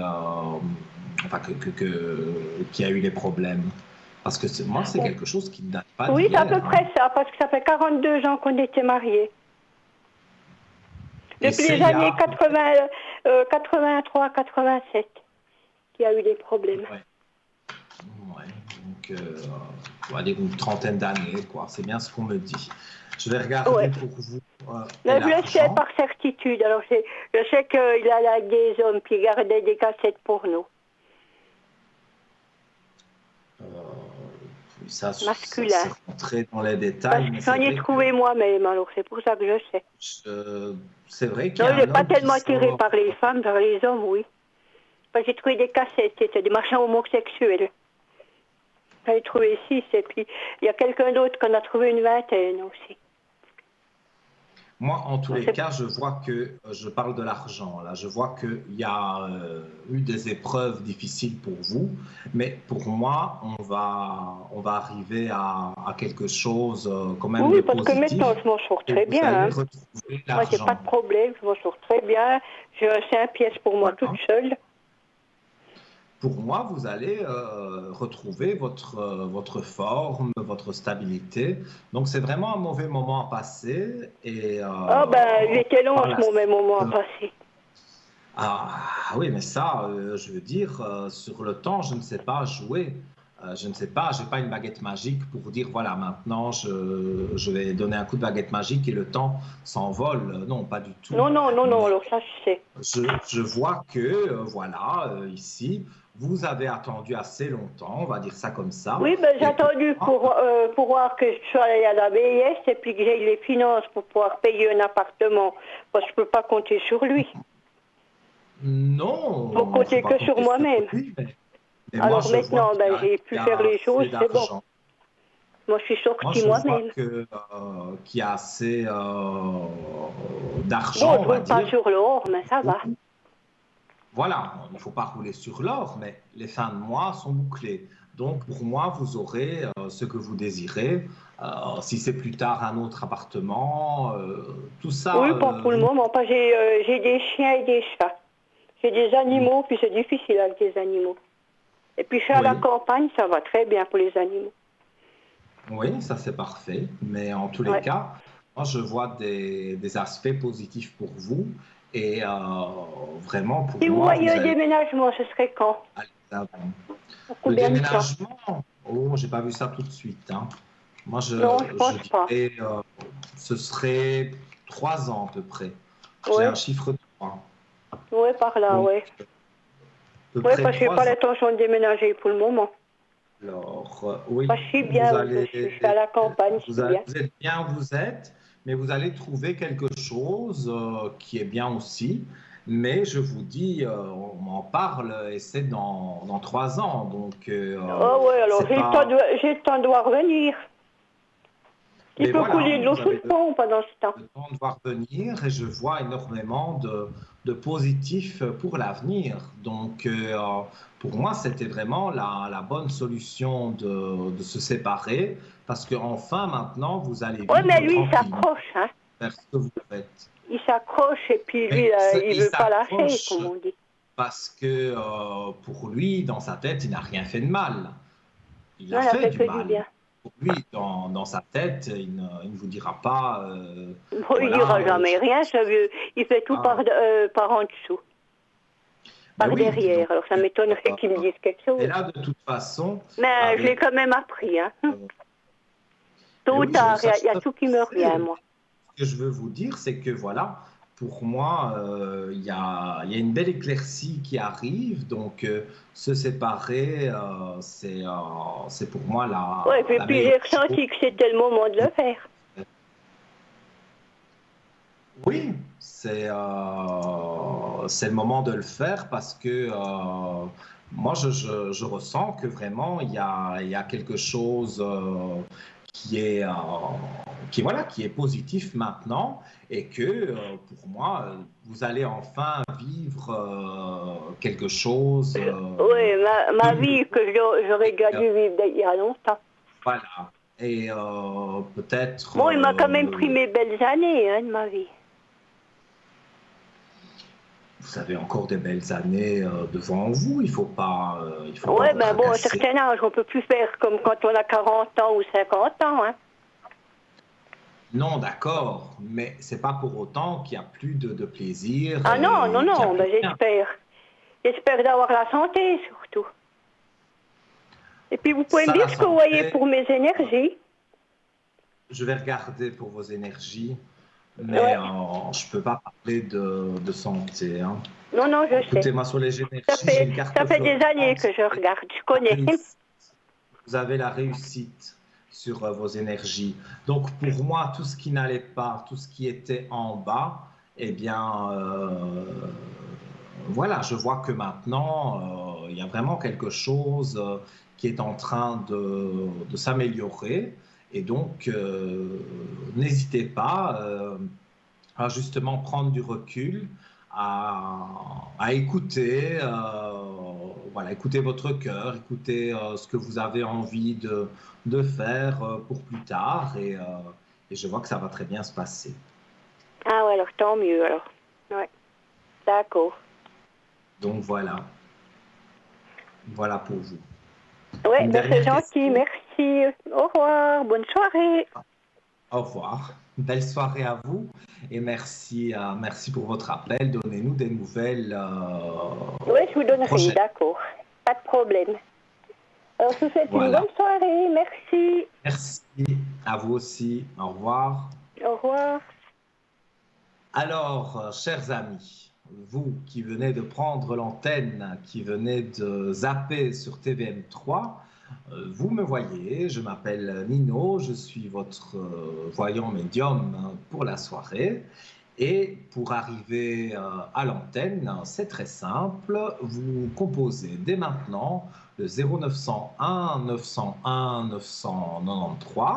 Enfin, qu'il y a eu les problèmes. Parce que moi, c'est Bon. quelque chose qui ne date pas Oui, c'est à peu d'hier, hein. près ça, parce que ça fait 42 ans qu'on était mariés. Et Depuis c'est les il y années a. 80, 83, 87, qu'il y a eu des problèmes. Ouais. Ouais, donc, on va dire une trentaine d'années, quoi. C'est bien ce qu'on me dit. Je vais regarder Ouais. pour vous et Mais je le sais l'argent. par certitude. Alors je sais qu'il allait avec des hommes qui gardaient des cassettes porno. Ça, Masculin. c'est rentré dans les Parce détails, que mais j'en c'est ai vrai que trouvé moi-même, alors c'est pour ça que je sais. c'est vrai qu'il Non, y il a n'est un pas homme qui tellement attiré sort. par les femmes, par les hommes, oui. Parce que j'ai trouvé des cassettes, c'était des marchands homosexuels. J'en ai trouvé 6, et puis il y a quelqu'un d'autre qu'on a trouvé une vingtaine aussi. Moi, en tous Alors, les cas, je vois que je parle de l'argent. Là, je vois qu'il y a eu des épreuves difficiles pour vous, mais pour moi, on va arriver à quelque chose quand même oui, de parce que positif maintenant, je m'en sors et très vous bien. allez Hein. retrouver Moi, j'ai pas l'argent. de problème, je m'en sors très bien. J'ai un 5 pièces pour moi toute Voilà. seule. Pour moi, vous allez retrouver votre forme, votre stabilité. Donc, c'est vraiment un mauvais moment à passer. Et Ah ben, il était long par ce la mauvais moment à suite, passer. ah oui, mais ça, je veux dire, sur le temps, je ne sais pas jouer. Je ne sais pas, je n'ai pas une baguette magique pour dire, voilà, maintenant, je vais donner un coup de baguette magique et le temps s'envole. Non, pas du tout. Non, non, non, non, Mais alors ça, je sais. je vois que, voilà, ici, vous avez attendu assez longtemps, on va dire ça comme ça. Oui, ben, j'ai Et pour attendu moi, pour voir que je sois allée à la BIS et puis que j'ai les finances pour pouvoir payer un appartement. Parce que je ne peux pas compter sur lui. non, Faut il ne faut compter pas que sur compter sur moi-même. lui, mais moi, Alors je vois maintenant, ben, j'ai qu'il pu y faire a les choses, assez c'est bon. d'argent. Moi, je suis Moi, sortie je vois moi-même. qu'il y a assez Bon, d'argent, je on va roule pas dire. sur l'or, mais ça va. Voilà, il ne faut pas rouler sur l'or, mais les fins de mois sont bouclées. Donc, pour moi, vous aurez ce que vous désirez. Si c'est plus tard un autre appartement, tout Oui, ça, pas pour le vous... moment. Pas, j'ai des chiens et des chats. J'ai des animaux, puis c'est difficile avec des animaux. Et puis je suis à la Oui, campagne, ça va très bien pour les animaux. oui, ça c'est parfait. Mais en tous les Ouais. cas, moi, je vois des aspects positifs pour vous. Et vraiment, pour Si vous moi, voyez vous un allez déménagement, ce serait quand? aller de l'avant. Pour Le combien de temps? déménagement, oh, j'ai pas vu ça tout de suite, hein. Moi, Non, je je pense pas. dirais, ce serait 3 ans à peu près. J'ai Oui, un chiffre 3. oui, par là, Donc, oui. à peu Oui, près parce que j'ai pas 3 ans. l'intention de déménager pour le moment. Alors, oui, Moi, je suis bien où je suis. Je suis à la campagne, je suis bien. vous êtes bien où vous êtes, mais vous allez trouver quelque chose qui est bien aussi. Mais je vous dis, on m'en parle et c'est dans 3 ans. Donc, Oh oui, alors c'est pas. j'ai le temps de voir venir. Il Mais peut couler voilà, de l'eau vous sous le avez pont pendant ce temps. le temps de voir venir et je vois énormément de positifs pour l'avenir. Donc, pour moi, c'était vraiment la bonne solution de se séparer parce qu'enfin, maintenant, vous allez Oui, mais vivre lui, il tranquillement s'accroche, hein. vers ce que vous faites. Il s'accroche et puis lui, Mais il il veut pas lâcher, s'accroche comme on dit. parce que pour lui, dans sa tête, il n'a rien fait de mal. Il Non, a il a fait fait du que du mal. bien. Pour lui, dans sa tête, il ne vous dira pas, Bon, il dira voilà, jamais rien, ce vieux. Il fait tout ah, par en dessous, ben par oui, donc, derrière. Alors ça m'étonnerait qu'il me dise quelque et chose. là, de toute façon, Mais je l'ai avec, quand même appris, hein. mais Tôt ou oui, tard, ça, il y a ça, tout qui je me revient, sais. moi. Ce que je veux vous dire, c'est que voilà, pour moi, il y a une belle éclaircie qui arrive, donc se séparer, c'est pour moi Ouais, et la puis meilleure j'ai chose. ressenti que c'était le moment de le faire. Oui, c'est le moment de le faire parce que moi, je ressens que vraiment, il y a quelque chose qui est, voilà, qui est positif maintenant et que pour moi, vous allez enfin vivre quelque chose Oui, ma de vie que j'aurais déjà dû vivre il y a longtemps. voilà. Et peut-être. Bon, il m'a quand même pris mes belles années de ma vie. Vous avez encore des belles années devant vous. Il ne faut pas. Oui, vous mais bon, à un tracasser. certain âge, on ne peut plus faire comme quand on a 40 ans ou 50 ans. Hein. Non, d'accord, mais c'est pas pour autant qu'il n'y a plus de plaisir. Ah non, non, et qu'il y a non, plus ben rien. j'espère. J'espère d'avoir la santé surtout. Et puis vous pouvez me Ça, la dire ce que vous voyez santé, pour mes énergies. je vais regarder pour vos énergies, mais Ouais. je ne peux pas parler de santé. Hein. Non, non, je sais. Écoutez-moi, sur les énergies, j'ai une carte Ça fait des années flottante. que je regarde, je La connais. réussite. Vous avez la réussite sur vos énergies. Donc pour moi, tout ce qui n'allait pas, tout ce qui était en bas, eh bien, voilà, je vois que maintenant, il y a vraiment quelque chose qui est en train de s'améliorer. Et donc, n'hésitez pas à justement prendre du recul, à écouter, voilà, écouter votre cœur, écouter ce que vous avez envie de faire pour plus tard. Et je vois que ça va très bien se passer. Ah ouais, alors tant mieux alors. Ouais, d'accord. Donc voilà, voilà pour vous. Ouais, Une ben c'est dernière gentil, question. merci. Au revoir, bonne soirée. Au revoir. Belle soirée à vous et merci, merci pour votre appel. Donnez-nous des nouvelles Oui, je vous donnerai, prochaines. d'accord. Pas de problème. Alors, je vous souhaite une Voilà. bonne soirée. Merci. Merci à vous aussi. Au revoir. Au revoir. Alors, chers amis, vous qui venez de prendre l'antenne, qui venez de zapper sur TVM3, vous me voyez, je m'appelle Nino, je suis votre voyant médium pour la soirée. Et pour arriver à l'antenne, c'est très simple, vous composez dès maintenant le 0901 901 993,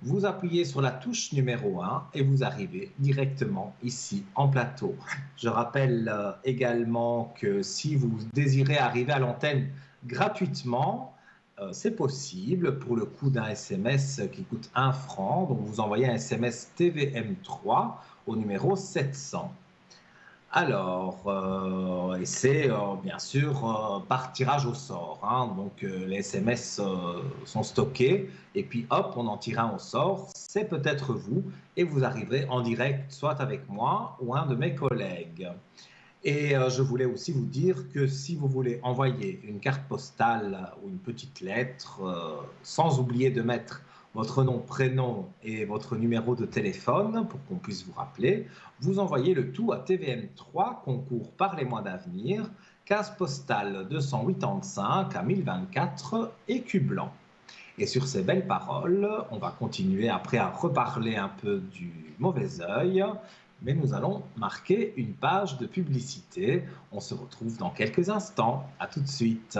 vous appuyez sur la touche numéro 1 et vous arrivez directement ici en plateau. Je rappelle également que si vous désirez arriver à l'antenne gratuitement, c'est possible pour le coût d'un SMS qui coûte 1 franc. Donc vous envoyez un SMS TVM3 au numéro 700. Alors, et c'est bien sûr par tirage au sort. Hein. Donc les SMS sont stockés et puis hop, on en tire un au sort. C'est peut-être vous et vous arriverez en direct soit avec moi ou un de mes collègues. Et je voulais aussi vous dire que si vous voulez envoyer une carte postale ou une petite lettre, sans oublier de mettre votre nom, prénom et votre numéro de téléphone pour qu'on puisse vous rappeler, vous envoyez le tout à TVM3, concours Parlez-moi d'avenir, case postale 285 à 1024, écu blanc. Et sur ces belles paroles, on va continuer après à reparler un peu du mauvais œil, mais nous allons marquer une page de publicité. On se retrouve dans quelques instants. À tout de suite.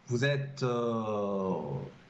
Vous êtes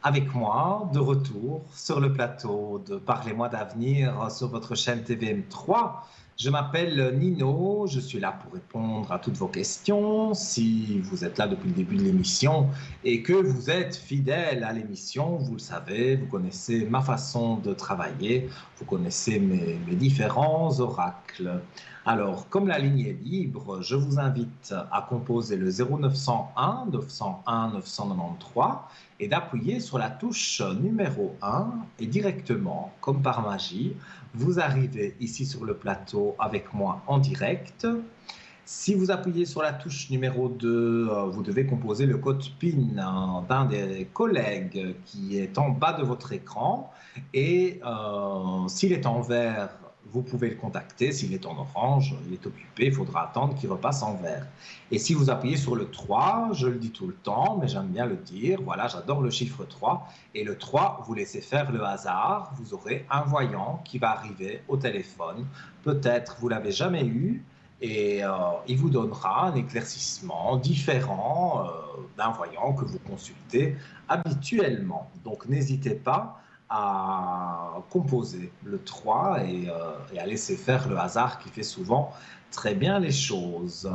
avec moi de retour sur le plateau de Parlez-moi d'avenir sur votre chaîne TVM3. Je m'appelle Nino, je suis là pour répondre à toutes vos questions. Si vous êtes là depuis le début de l'émission et que vous êtes fidèle à l'émission, vous le savez, vous connaissez ma façon de travailler, vous connaissez mes différents oracles. Alors, comme la ligne est libre, je vous invite à composer le 0901 901 993 et d'appuyer sur la touche numéro 1 et directement, comme par magie, vous arrivez ici sur le plateau avec moi en direct. Si vous appuyez sur la touche numéro 2, vous devez composer le code PIN d'un des collègues qui est en bas de votre écran et s'il est en vert, vous pouvez le contacter. S'il est en orange, il est occupé, il faudra attendre qu'il repasse en vert. Et si vous appuyez sur le 3, je le dis tout le temps, mais j'aime bien le dire, voilà, j'adore le chiffre 3. Et le 3, vous laissez faire le hasard, vous aurez un voyant qui va arriver au téléphone. Peut-être vous l'avez jamais eu, et il vous donnera un éclaircissement différent d'un voyant que vous consultez habituellement. Donc n'hésitez pas à composer le 3 et à laisser faire le hasard qui fait souvent très bien les choses.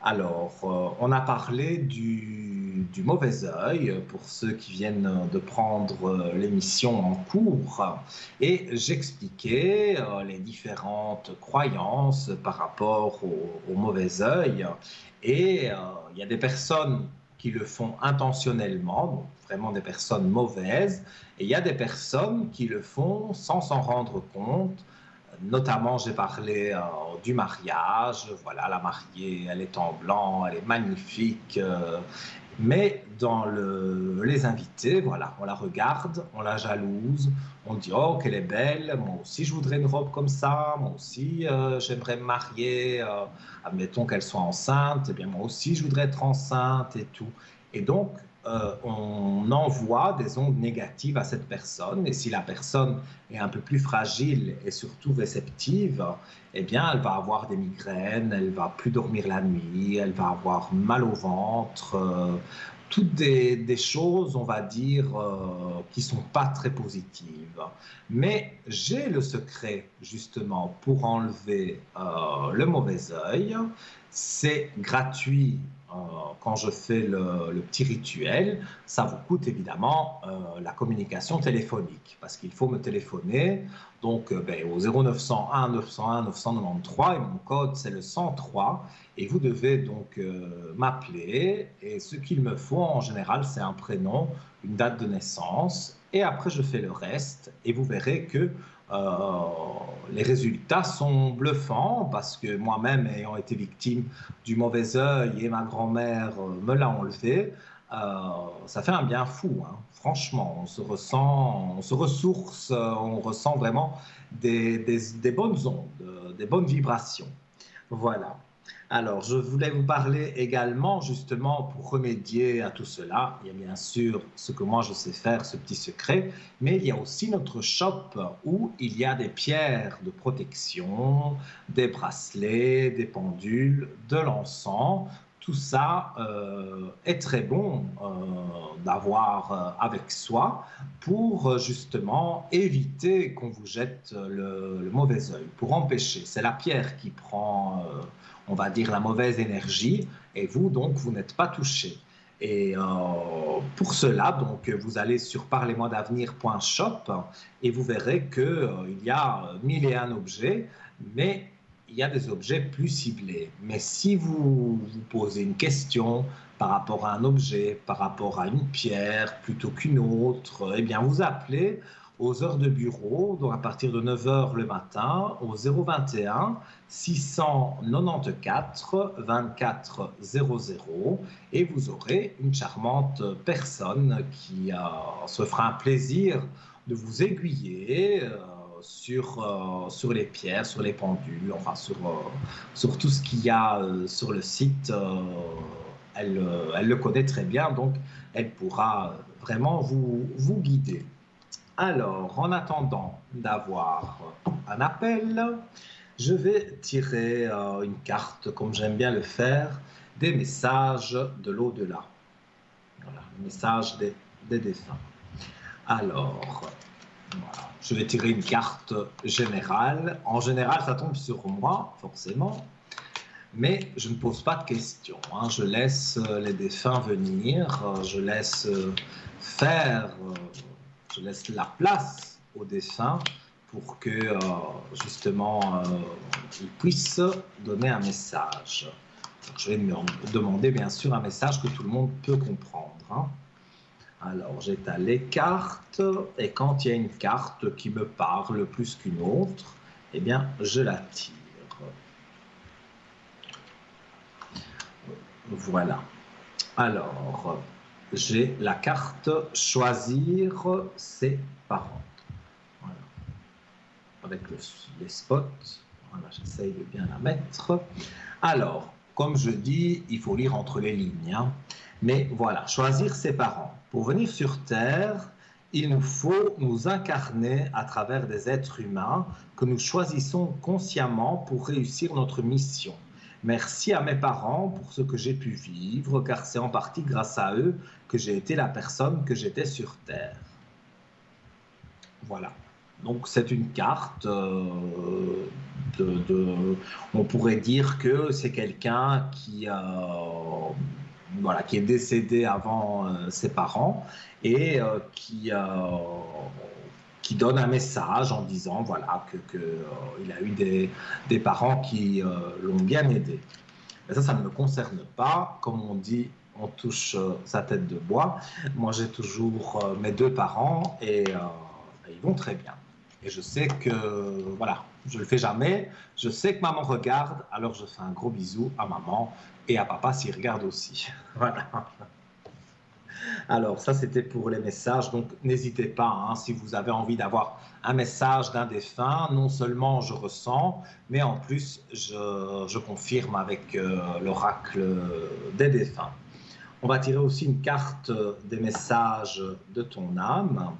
Alors, on a parlé du mauvais œil pour ceux qui viennent de prendre l'émission en cours et j'expliquais les différentes croyances par rapport au mauvais œil et il y a des personnes qui le font intentionnellement, donc vraiment des personnes mauvaises, et il y a des personnes qui le font sans s'en rendre compte. Notamment, j'ai parlé du mariage. Voilà, la mariée, elle est en blanc, elle est magnifique. Mais dans les invités, voilà, on la regarde, on la jalouse, on dit oh qu'elle est belle, moi aussi je voudrais une robe comme ça, moi aussi j'aimerais me marier, admettons qu'elle soit enceinte, eh bien moi aussi je voudrais être enceinte et tout. Et donc on envoie des ondes négatives à cette personne et si la personne est un peu plus fragile et surtout réceptive, eh bien elle va avoir des migraines, elle va plus dormir la nuit, elle va avoir mal au ventre, toutes des choses, on va dire, qui sont pas très positives. Mais j'ai le secret, justement, pour enlever le mauvais œil. C'est gratuit quand je fais le petit rituel. Ça vous coûte évidemment la communication téléphonique, parce qu'il faut me téléphoner donc au 0901 901 993 et mon code c'est le 103 et vous devez donc m'appeler et ce qu'il me faut en général c'est un prénom, une date de naissance et après je fais le reste et vous verrez que les résultats sont bluffants parce que moi-même ayant été victime du mauvais œil et ma grand-mère me l'a enlevé, ça fait un bien fou, hein. Franchement, on se ressent, on se ressource, on ressent vraiment des bonnes ondes, des bonnes vibrations. Voilà. Alors, je voulais vous parler également, justement, pour remédier à tout cela. Il y a bien sûr ce que moi je sais faire, ce petit secret, mais il y a aussi notre shop où il y a des pierres de protection, des bracelets, des pendules, de l'encens. Tout ça est très bon d'avoir avec soi pour justement éviter qu'on vous jette le mauvais œil, pour empêcher. C'est la pierre qui prend on va dire, la mauvaise énergie, et vous, donc, vous n'êtes pas touché. Et pour cela, donc, vous allez sur parlez-moi-d'avenir.shop et vous verrez qu'il y a 1001 objets, mais il y a des objets plus ciblés. Mais si vous vous posez une question par rapport à un objet, par rapport à une pierre plutôt qu'une autre, eh bien, vous appelez aux heures de bureau, donc à partir de 9 h le matin, au 021 694 24 00 et vous aurez une charmante personne qui se fera un plaisir de vous aiguiller sur les pierres, sur les pendules, enfin sur tout ce qu'il y a sur le site. Elle le connaît très bien, donc elle pourra vraiment vous guider. Alors, en attendant d'avoir un appel, je vais tirer une carte, comme j'aime bien le faire, des messages de l'au-delà. Voilà, le message des défunts. Alors, voilà, je vais tirer une carte générale. En général, ça tombe sur moi, forcément. Mais je ne pose pas de questions, hein. Je laisse les défunts venir, je laisse faire... je laisse la place aux défunts pour que justement ils puissent donner un message. Donc, je vais me demander bien sûr un message que tout le monde peut comprendre, hein. Alors j'étale les cartes et quand il y a une carte qui me parle plus qu'une autre, eh bien je la tire. Voilà. Alors j'ai la carte choisir ses parents. Voilà. avec les spots. Voilà, j'essaye de bien la mettre. Alors, comme je dis, il faut lire entre les lignes. Hein. Mais voilà, choisir ses parents. Pour venir sur Terre, il nous faut nous incarner à travers des êtres humains que nous choisissons consciemment pour réussir notre mission. Merci à mes parents pour ce que j'ai pu vivre, car c'est en partie grâce à eux que j'ai été la personne que j'étais sur Terre. Voilà. Donc c'est une carte, on pourrait dire que c'est quelqu'un qui, voilà, qui est décédé avant ses parents et qui donne un message en disant voilà, il a eu des parents qui l'ont bien aidé. Mais ça ne me concerne pas. Comme on dit, on touche sa tête de bois. Moi, j'ai toujours mes 2 parents et ils vont très bien. Et je sais que, voilà, je ne le fais jamais. Je sais que maman regarde, alors je fais un gros bisou à maman et à papa s'il regarde aussi. Voilà. Alors, ça, c'était pour les messages. Donc, n'hésitez pas, hein, si vous avez envie d'avoir un message d'un défunt, non seulement je ressens, mais en plus, je confirme avec l'oracle des défunts. On va tirer aussi une carte des messages de ton âme,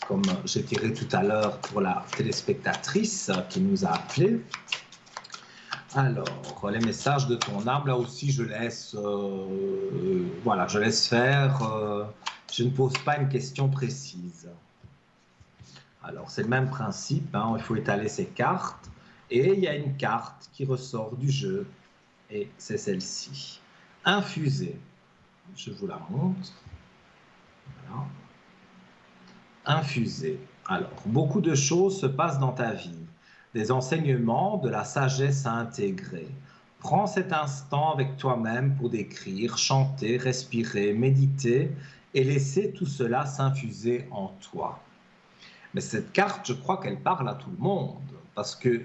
comme j'ai tiré tout à l'heure pour la téléspectatrice qui nous a appelés. Alors, les messages de ton âme, là aussi, je laisse, voilà, je laisse faire. Je ne pose pas une question précise. Alors, c'est le même principe, hein, il faut étaler ses cartes. Et il y a une carte qui ressort du jeu, et c'est celle-ci. Infusée. Je vous la montre. Voilà. Infusée. Alors, beaucoup de choses se passent dans ta vie. Des enseignements, de la sagesse à intégrer. Prends cet instant avec toi-même pour décrire, chanter, respirer, méditer et laisser tout cela s'infuser en toi. Mais cette carte, je crois qu'elle parle à tout le monde, parce que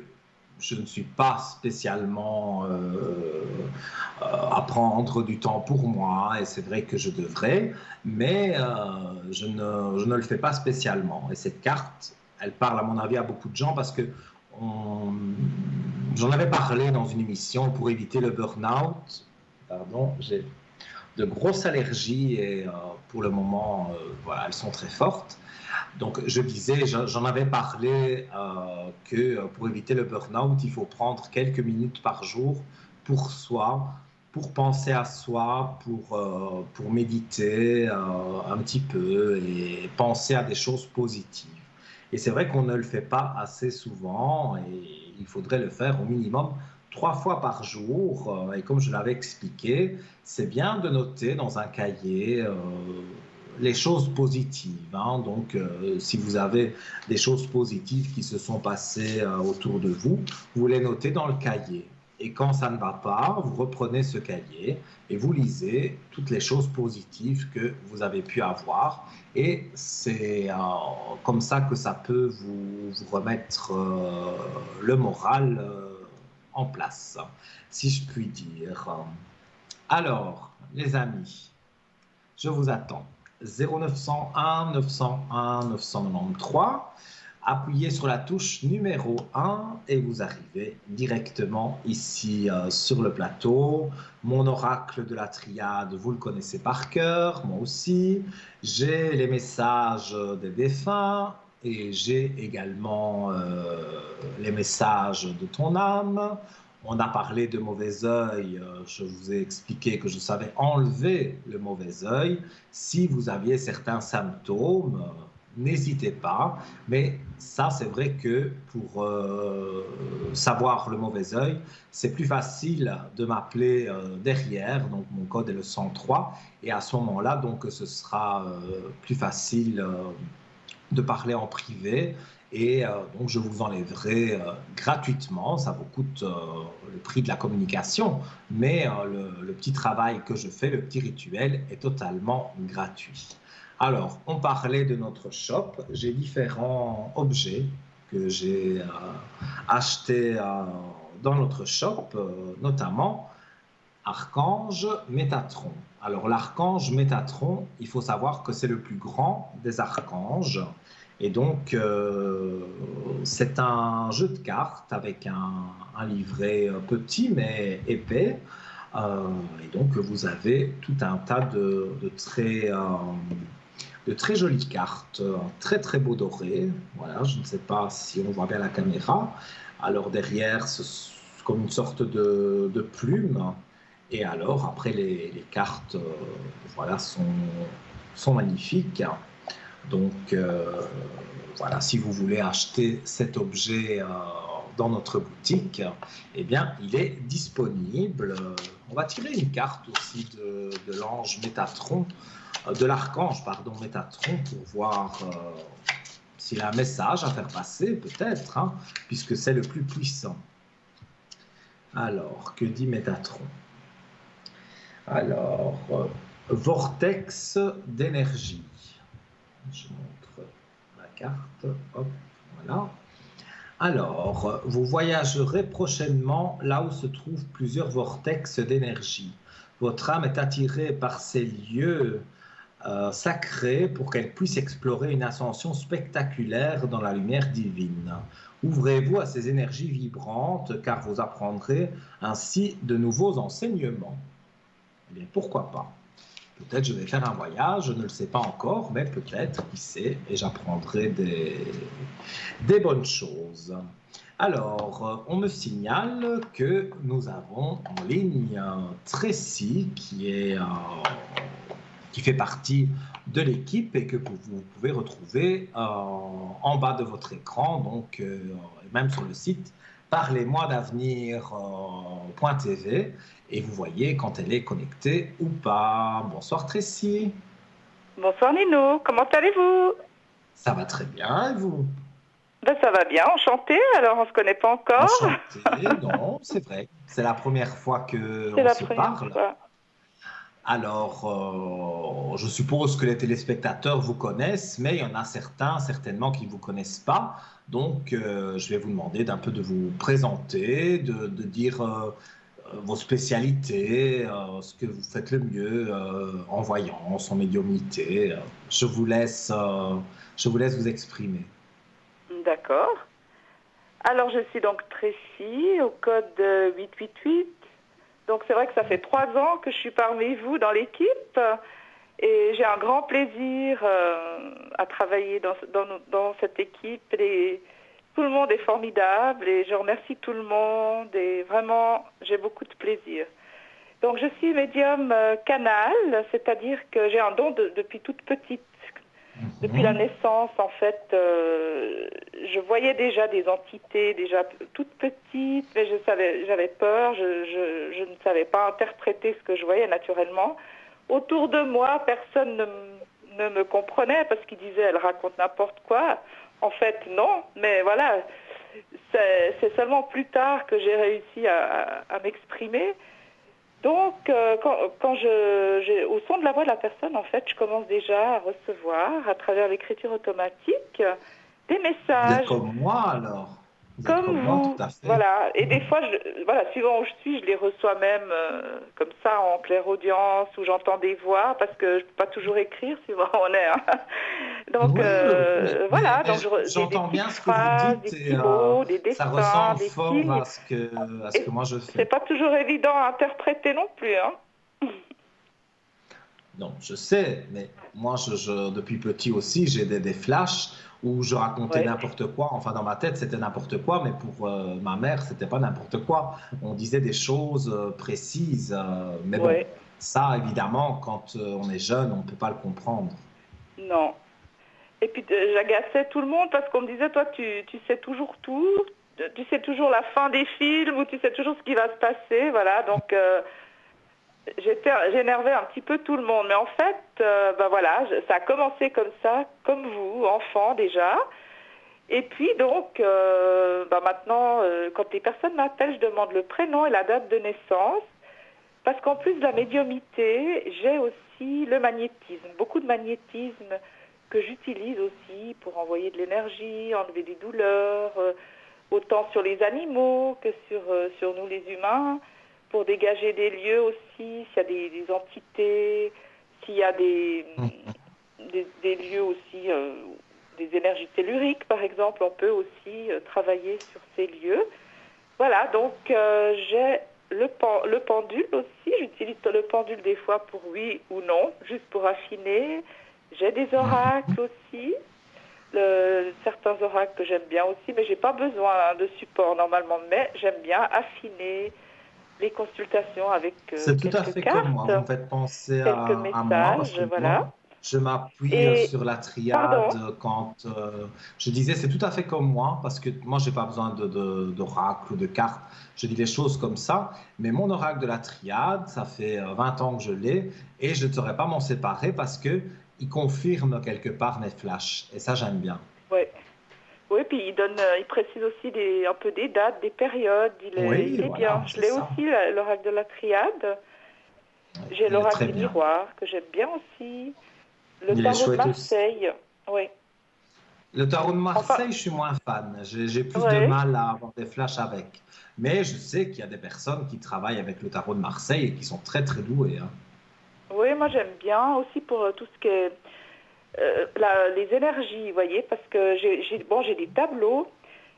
je ne suis pas spécialement à prendre du temps pour moi, et c'est vrai que je devrais, mais je ne le fais pas spécialement. Et cette carte, elle parle à mon avis à beaucoup de gens, parce que j'en avais parlé dans une émission pour éviter le burn-out. Pardon, j'ai de grosses allergies et pour le moment, voilà, elles sont très fortes. Donc, je disais, j'en avais parlé que pour éviter le burn-out, il faut prendre quelques minutes par jour pour soi, pour penser à soi, pour méditer un petit peu et penser à des choses positives. Et c'est vrai qu'on ne le fait pas assez souvent et il faudrait le faire au minimum 3 fois par jour. Et comme je l'avais expliqué, c'est bien de noter dans un cahier les choses positives. Hein. Donc, si vous avez des choses positives qui se sont passées autour de vous, vous les notez dans le cahier. Et quand ça ne va pas, vous reprenez ce cahier et vous lisez toutes les choses positives que vous avez pu avoir. Et c'est comme ça que ça peut vous remettre le moral en place, si je puis dire. Alors, les amis, je vous attends. 0901 901 993. Appuyez sur la touche numéro 1 et vous arrivez directement ici sur le plateau. Mon oracle de la triade, vous le connaissez par cœur, moi aussi. J'ai les messages des défunts et j'ai également les messages de ton âme. On a parlé de mauvais œil, je vous ai expliqué que je savais enlever le mauvais œil. Si vous aviez certains symptômes, n'hésitez pas, mais ça c'est vrai que pour savoir le mauvais œil, c'est plus facile de m'appeler derrière, donc mon code est le 103, et à ce moment-là, donc ce sera plus facile de parler en privé, et donc je vous enlèverai gratuitement, ça vous coûte le prix de la communication, mais le petit travail que je fais, le petit rituel est totalement gratuit. Alors, on parlait de notre shop. J'ai différents objets que j'ai achetés dans notre shop, notamment Archange Métatron. Alors, l'archange Métatron, il faut savoir que c'est le plus grand des archanges Et donc, c'est un jeu de cartes avec un livret petit mais épais. Et donc, vous avez tout un tas de très jolies cartes, un très très beau doré. Voilà, je ne sais pas si on voit bien la caméra. Alors derrière, c'est comme une sorte de plume. Et alors, après, les cartes voilà, sont magnifiques. Donc, voilà, si vous voulez acheter cet objet dans notre boutique, eh bien, il est disponible. On va tirer une carte aussi de l'ange Métatron, de l'archange, pardon, Métatron, pour voir s'il a un message à faire passer, peut-être, hein, puisque c'est le plus puissant. Alors, que dit Métatron? Alors, vortex d'énergie. Je montre la carte. Hop, voilà. Alors, vous voyagerez prochainement là où se trouvent plusieurs vortex d'énergie. Votre âme est attirée par ces lieux sacrés pour qu'elle puisse explorer une ascension spectaculaire dans la lumière divine. Ouvrez-vous à ces énergies vibrantes car vous apprendrez ainsi de nouveaux enseignements. Eh bien, pourquoi pas? Peut-être je vais faire un voyage, je ne le sais pas encore, mais peut-être, qui sait, et j'apprendrai des bonnes choses. Alors, on me signale que nous avons en ligne Tracy qui fait partie de l'équipe et que vous pouvez retrouver en bas de votre écran, donc même sur le site parlez-moi d'avenir.tv et vous voyez quand elle est connectée ou pas. Bonsoir Tracy. Bonsoir Nino, comment allez-vous? Ça va très bien et vous? Ben, ça va bien, enchantée, alors on se connaît pas encore. Enchanté, non, c'est vrai. C'est la première fois C'est qu'on la se première parle. fois. Alors, je suppose que les téléspectateurs vous connaissent, mais il y en a certains, certainement, qui ne vous connaissent pas. Donc, je vais vous demander d'un peu de vous présenter, de dire vos spécialités, ce que vous faites le mieux en voyance, en médiumnité. Je vous laisse vous exprimer. D'accord. Alors je suis donc Tracy, au code 888. Donc c'est vrai que ça fait 3 ans que je suis parmi vous dans l'équipe. Et j'ai un grand plaisir à travailler dans cette équipe. Tout le monde est formidable et je remercie tout le monde et vraiment j'ai beaucoup de plaisir. Donc je suis médium canal, c'est-à-dire que j'ai un don depuis toute petite. Depuis la naissance, en fait, je voyais déjà des entités, déjà toutes petites, mais j'avais peur, je ne savais pas interpréter ce que je voyais naturellement. Autour de moi, personne ne me comprenait parce qu'ils disaient elle raconte n'importe quoi. En fait, non, mais voilà, c'est seulement plus tard que j'ai réussi à m'exprimer. Donc, au son de la voix de la personne, en fait, je commence déjà à recevoir, à travers l'écriture automatique, des Vous êtes messages. comme moi alors. Vous êtes Comme comme moi, vous, tout à fait. voilà. Et des fois, suivant où je suis, je les reçois même comme ça en clairaudience, où j'entends des voix, parce que je ne peux pas toujours écrire suivant où on est. Hein. Donc Oui, voilà, donc des j'entends petites bien ce que vous phrases, des dites et petits mots, des ça dessins, ressemble des fort signes. à ce Et que moi je c'est fais. pas toujours évident à interpréter non plus. Hein. Non, je sais, mais moi, depuis petit aussi, j'ai des flashs où je racontais Oui. n'importe quoi. Enfin, dans ma tête, c'était n'importe quoi, mais pour ma mère, c'était pas n'importe quoi. On disait des choses précises, mais bon, Oui. ça, évidemment, quand on est jeune, on ne peut pas le comprendre. Non. Et puis j'agaçais tout le monde parce qu'on me disait, toi, tu sais toujours tout, tu sais toujours la fin des films ou tu sais toujours ce qui va se passer, voilà. Donc j'énervais un petit peu tout le monde. Mais en fait, voilà, ça a commencé comme ça, comme vous, enfant déjà. Et puis donc, maintenant, quand les personnes m'appellent, je demande le prénom et la date de naissance. Parce qu'en plus de la médiumnité, j'ai aussi le magnétisme, beaucoup de magnétisme que j'utilise aussi pour envoyer de l'énergie, enlever des douleurs, autant sur les animaux que sur nous les humains, pour dégager des lieux aussi, s'il y a des entités, s'il y a des lieux aussi des énergies telluriques, par exemple. On peut aussi travailler sur ces lieux. Voilà, donc j'ai le pendule aussi. J'utilise le pendule des fois pour oui ou non, juste pour affiner. J'ai des oracles aussi. Certains oracles que j'aime bien aussi, mais j'ai pas besoin de support normalement. Mais j'aime bien affiner les consultations avec C'est tout à quelques fait comme moi. Vous cartes, me faites penser quelques à moi parce messages, que voilà. moi, je m'appuie Et sur la triade pardon. quand je disais c'est tout à fait comme moi parce que moi, j'ai pas besoin d'oracle ou de cartes. Je dis les choses comme ça. Mais mon oracle de la triade, ça fait 20 ans que je l'ai et je ne saurais pas m'en séparer parce que il confirme quelque part mes flashs. Et ça, j'aime bien. Ouais. Oui, puis il précise aussi un peu des dates, des périodes. Oui, Il est bien. voilà, Je c'est l'ai ça. aussi, l'oracle de la triade. J'ai Il est l'oracle très du bien. miroir, que j'aime bien aussi. Le Il est tarot de chouette aussi. Marseille. Oui. Le tarot de Enfin, Marseille, je suis moins fan. J'ai plus de oui. mal à avoir des flashs avec. Mais je sais qu'il y a des personnes qui travaillent avec le tarot de Marseille et qui sont très très douées, hein. Oui, moi j'aime bien aussi pour tout ce qui est les énergies, vous voyez, parce que j'ai des tableaux.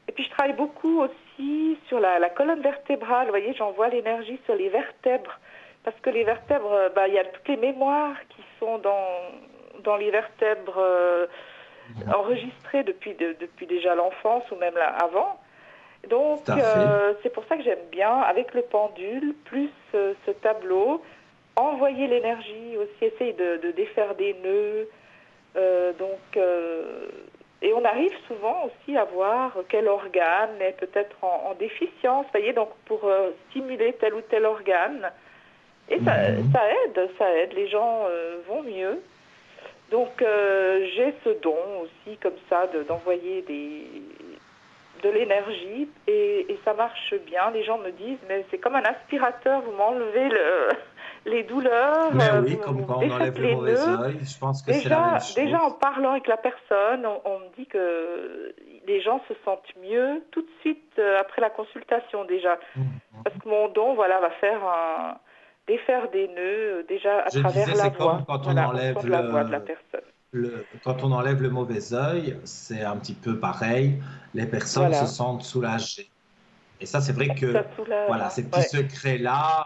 Et puis je travaille beaucoup aussi sur la colonne vertébrale, vous voyez, j'envoie l'énergie sur les vertèbres. Parce que les vertèbres, il y a toutes les mémoires qui sont dans les vertèbres enregistrées depuis déjà l'enfance ou même là, avant. Tout Donc à fait. c'est pour ça que j'aime bien, avec le pendule, plus ce tableau, envoyer l'énergie aussi, essayer de défaire des nœuds. Et on arrive souvent aussi à voir quel organe est peut-être en déficience, vous voyez, donc pour stimuler tel ou tel organe. Et Mhm. ça aide, les gens vont mieux. Donc j'ai ce don aussi comme ça d'envoyer de l'énergie et ça marche bien. Les gens me disent, mais c'est comme un aspirateur, vous m'enlevez les douleurs, Mais oui, comme vous me quand on défaites enlève le les mauvais nœuds. œil, je pense que c'est la même Déjà en chose. parlant avec la personne, on me dit que les gens se sentent mieux tout de suite après la consultation déjà. Parce Mhm. que mon don, voilà, va faire défaire des nœuds déjà à Je disais, travers la c'est comme voix, quand on voilà, au son enlève de la voix de la personne. quand on enlève le mauvais œil, c'est un petit peu pareil. Les personnes se Voilà. sentent soulagées. Et ça, c'est vrai Ça que soulage, voilà, hein. ces petits Ouais. secrets-là,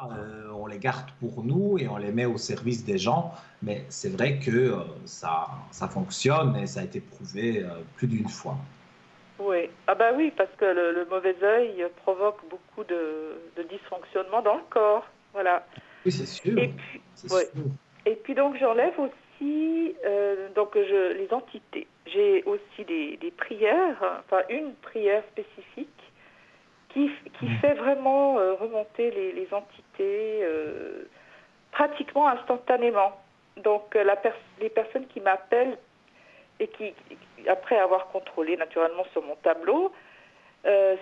on les garde pour nous et on les met au service des gens. Mais c'est vrai que ça fonctionne et ça a été prouvé plus d'une fois. Oui, ah bah oui, parce que le mauvais œil provoque beaucoup de dysfonctionnement dans le corps, voilà. Oui, c'est sûr. Et puis, C'est oui. sûr. Et puis donc j'enlève aussi les entités. J'ai aussi des prières, enfin une prière spécifique qui fait vraiment remonter les entités pratiquement instantanément. Donc les personnes qui m'appellent et qui, après avoir contrôlé naturellement sur mon tableau,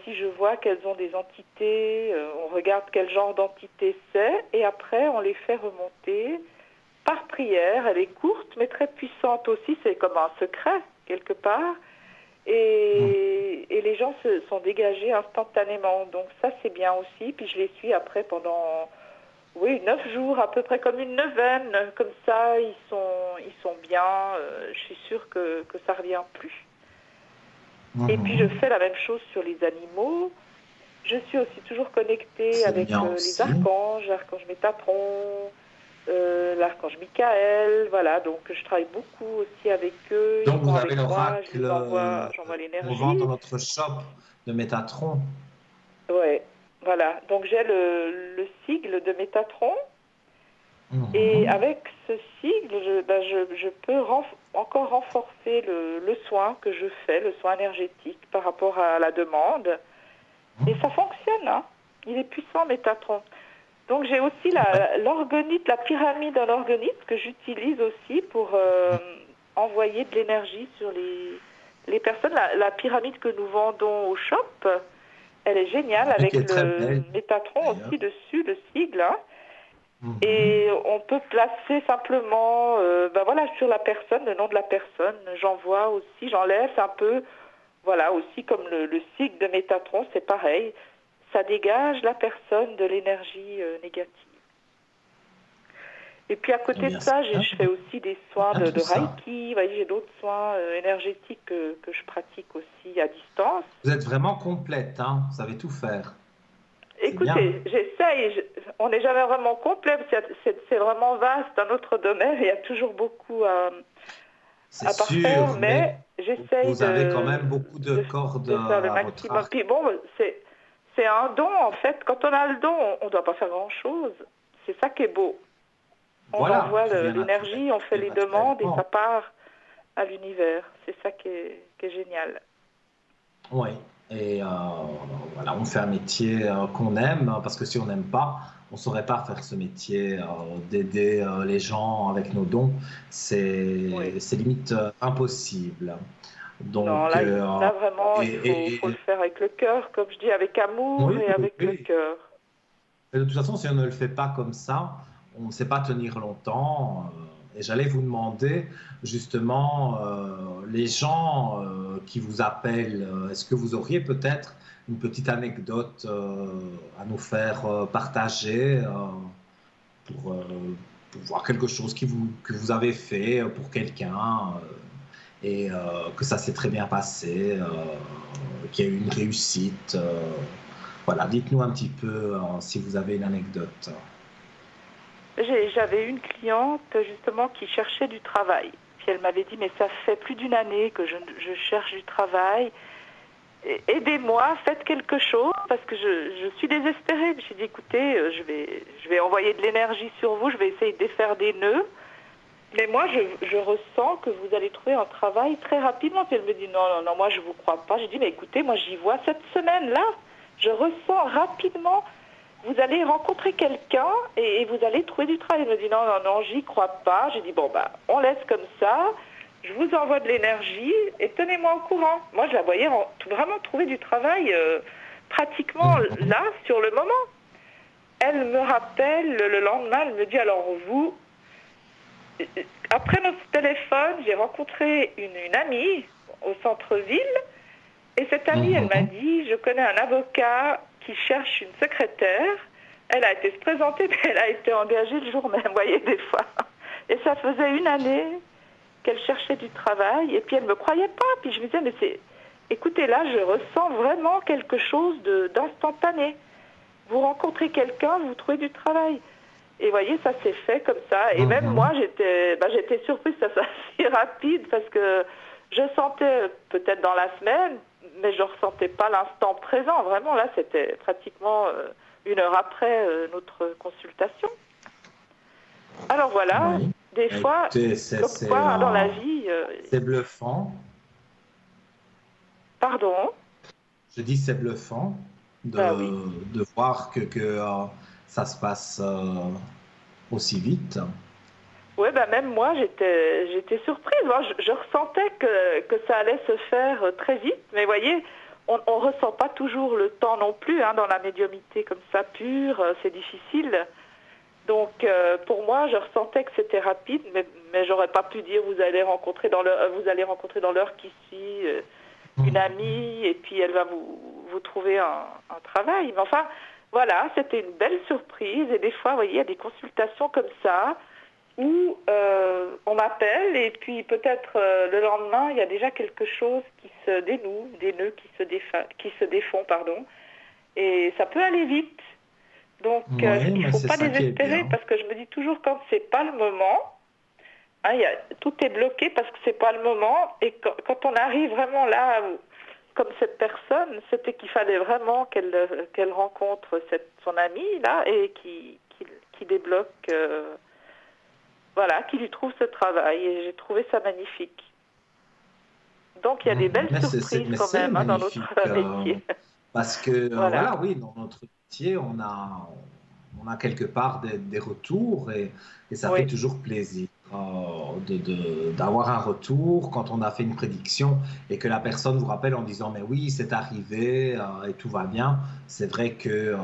si je vois qu'elles ont des entités, on regarde quel genre d'entité c'est, et après on les fait remonter par prière. Elle est courte mais très puissante aussi, c'est comme un secret quelque part. Et les gens se sont dégagés instantanément. Donc ça c'est bien aussi. Puis je les suis après pendant 9 jours, à peu près comme une neuvaine. Comme ça, ils sont bien. Je suis sûre que ça ne revient plus. Et puis je Mhm. fais la même chose sur les animaux. Je suis aussi toujours connectée C'est avec bien les aussi. archanges, l'archange Métatron, l'archange Michael. Voilà, donc je travaille beaucoup aussi avec eux. Ils Donc, sont vous avez avec moi, je l'oracle les envoie, j'envoie qu'on vend dans l'énergie. notre shop de Métatron. Ouais, voilà. Donc j'ai le sigle de Métatron. Et Mhm. avec ce sigle, je peux encore renforcer le soin que je fais, le soin énergétique par rapport à la demande. Et ça fonctionne, hein. Il est puissant, Métatron. Donc j'ai aussi l'orgonite, la pyramide en orgonite que j'utilise aussi pour envoyer de l'énergie sur les personnes. La pyramide que nous vendons au shop, elle est géniale Et qui avec est très le belle, Métatron d'ailleurs. aussi dessus, le sigle, hein. Mhm. Et on peut placer simplement voilà, sur la personne, le nom de la personne. J'envoie aussi, j'enlève un peu, voilà, aussi comme le sigle de Métatron, c'est pareil. Ça dégage la personne de l'énergie négative. Et puis à Eh côté de bien, ça, c'est bien, je fais aussi des soins bien de tout ça. Reiki. Vous voyez, j'ai d'autres soins énergétiques que je pratique aussi à distance. Vous êtes vraiment complète, hein? Vous savez tout faire. C'est bien. Écoutez, j'essaye. On n'est jamais vraiment complet. C'est vraiment vaste, un autre domaine. Il y a toujours beaucoup C'est à parfaire, sûr, mais mais j'essaye vous avez quand même beaucoup de cordes de faire le à votre maximum. arc. Puis bon, c'est un don en fait. Quand on a le don, on ne doit pas faire grand-chose. C'est ça qui est beau. On Voilà, envoie l'énergie, on tout fait vient les demandes et ça naturellement. part à l'univers. C'est ça qui est génial. Oui, et voilà, on fait un métier qu'on aime, parce que si on n'aime pas, on ne saurait pas faire ce métier d'aider les gens avec nos dons. Oui. C'est limite impossible. Non, Donc, là vraiment, faut le et- faire avec le cœur, comme je dis, avec amour oui, et oui, avec le oui. cœur. Et de toute façon, si on ne le fait pas comme ça, on ne sait pas tenir longtemps. Et j'allais vous demander, justement, les gens qui vous appellent, est-ce que vous auriez peut-être une petite anecdote à nous faire partager pour voir quelque chose que vous avez fait pour quelqu'un et que ça s'est très bien passé, qu'il y a eu une réussite voilà, dites-nous un petit peu si vous avez une anecdote. J'avais une cliente justement qui cherchait du travail. Puis elle m'avait dit, mais ça fait plus d'une année que je cherche du travail. Aidez-moi, faites quelque chose parce que je suis désespérée. J'ai dit, écoutez, je vais envoyer de l'énergie sur vous, je vais essayer de défaire des nœuds. Mais moi, je ressens que vous allez trouver un travail très rapidement. Puis elle me dit, non, non, non, moi je ne vous crois pas. J'ai dit, mais écoutez, moi j'y vois cette semaine-là. Je ressens rapidement, vous allez rencontrer quelqu'un et vous allez trouver du travail. Elle me dit, non, non, non, j'y crois pas. J'ai dit, bon, bah, on laisse comme ça. Je vous envoie de l'énergie et tenez-moi au courant. Moi, je la voyais vraiment trouver du travail pratiquement Mhm. là, sur le moment. Elle me rappelle le lendemain, elle me dit, alors vous, après notre téléphone, j'ai rencontré une amie au centre-ville et cette amie, elle m'a Mhm. dit, je connais un avocat qui cherche une secrétaire. Elle a été se présenter, mais elle a été engagée le jour même, vous voyez, des fois. Et ça faisait une année qu'elle cherchait du travail et puis elle ne me croyait pas. Puis je me disais, mais écoutez, là, je ressens vraiment quelque chose d'instantané. Vous rencontrez quelqu'un, vous trouvez du travail. Et vous voyez, ça s'est fait comme ça. Et même moi, Mhm. j'étais surprise que ça soit si rapide parce que je sentais peut-être dans la semaine, mais je ne ressentais pas l'instant présent. Vraiment, là, c'était pratiquement une heure après notre consultation. Alors voilà, Oui. des fois, Écoutez, comme quoi, dans la vie... c'est bluffant. pardon? Je dis c'est bluffant Ben oui. de voir que ça se passe aussi vite. Oui, ben même moi, j'étais surprise. Moi, je ressentais que ça allait se faire très vite. Mais vous voyez, on ne ressent pas toujours le temps non plus dans la médiumnité comme ça, pure. C'est difficile. Donc, pour moi, je ressentais que c'était rapide, mais j'aurais pas pu dire vous allez rencontrer dans l'heure qui suit une Mhm. amie et puis elle va vous trouver un travail. Mais enfin, voilà, c'était une belle surprise. Et des fois, vous voyez, il y a des consultations comme ça où on m'appelle et puis peut-être le lendemain, il y a déjà quelque chose qui se dénoue, des nœuds qui se défont, pardon. Et ça peut aller vite. Donc, Oui, il ne mais faut c'est pas ça qui est désespérer bien. parce que je me dis toujours quand c'est pas le moment, tout est bloqué parce que c'est pas le moment. Et quand on arrive vraiment là, comme cette personne, c'était qu'il fallait vraiment qu'elle rencontre son amie là et qui débloque, voilà, qui lui trouve ce travail. Et j'ai trouvé ça magnifique. Donc, il y a des Mhm. belles surprises Mais quand c'est même dans magnifique notre métier. parce que Voilà. voilà, oui, dans notre métier, on a quelque part des retours et ça fait Oui. toujours plaisir d'avoir un retour quand on a fait une prédiction et que la personne vous rappelle en disant mais oui, c'est arrivé et tout va bien. C'est vrai que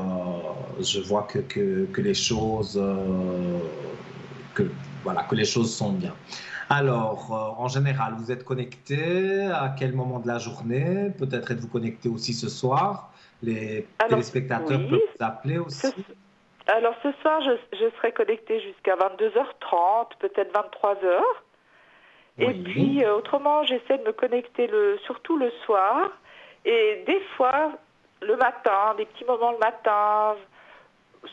je vois que les choses que voilà que les choses sont bien. Alors, en général, vous êtes connecté à quel moment de la journée? Peut-être êtes-vous connecté aussi ce soir. Les Alors, téléspectateurs oui, peuvent vous appeler ce, aussi. Alors ce soir, je serai connectée jusqu'à 22h30, peut-être 23h. Et Oui. puis autrement, j'essaie de me connecter surtout le soir. Et des fois, le matin, des petits moments le matin,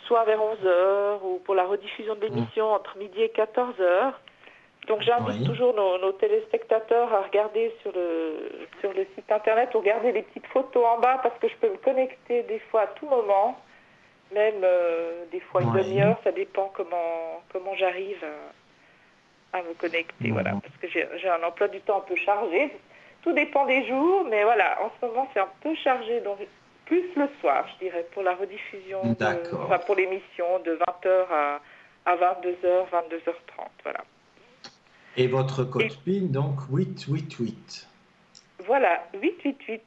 soit vers 11h ou pour la rediffusion de l'émission entre midi et 14h. Donc j'invite Oui. toujours nos téléspectateurs à regarder sur le site internet ou regarder les petites photos en bas parce que je peux me connecter des fois à tout moment, même des fois une Oui. demi-heure, ça dépend comment j'arrive à me connecter. Voilà, parce que j'ai un emploi du temps un peu chargé. Tout dépend des jours, mais voilà, en ce moment c'est un peu chargé, donc plus le soir, je dirais, pour la rediffusion, D'accord. pour l'émission de 20h à 22h, 22h30, voilà. Et votre code PIN, donc 888. Voilà, 888,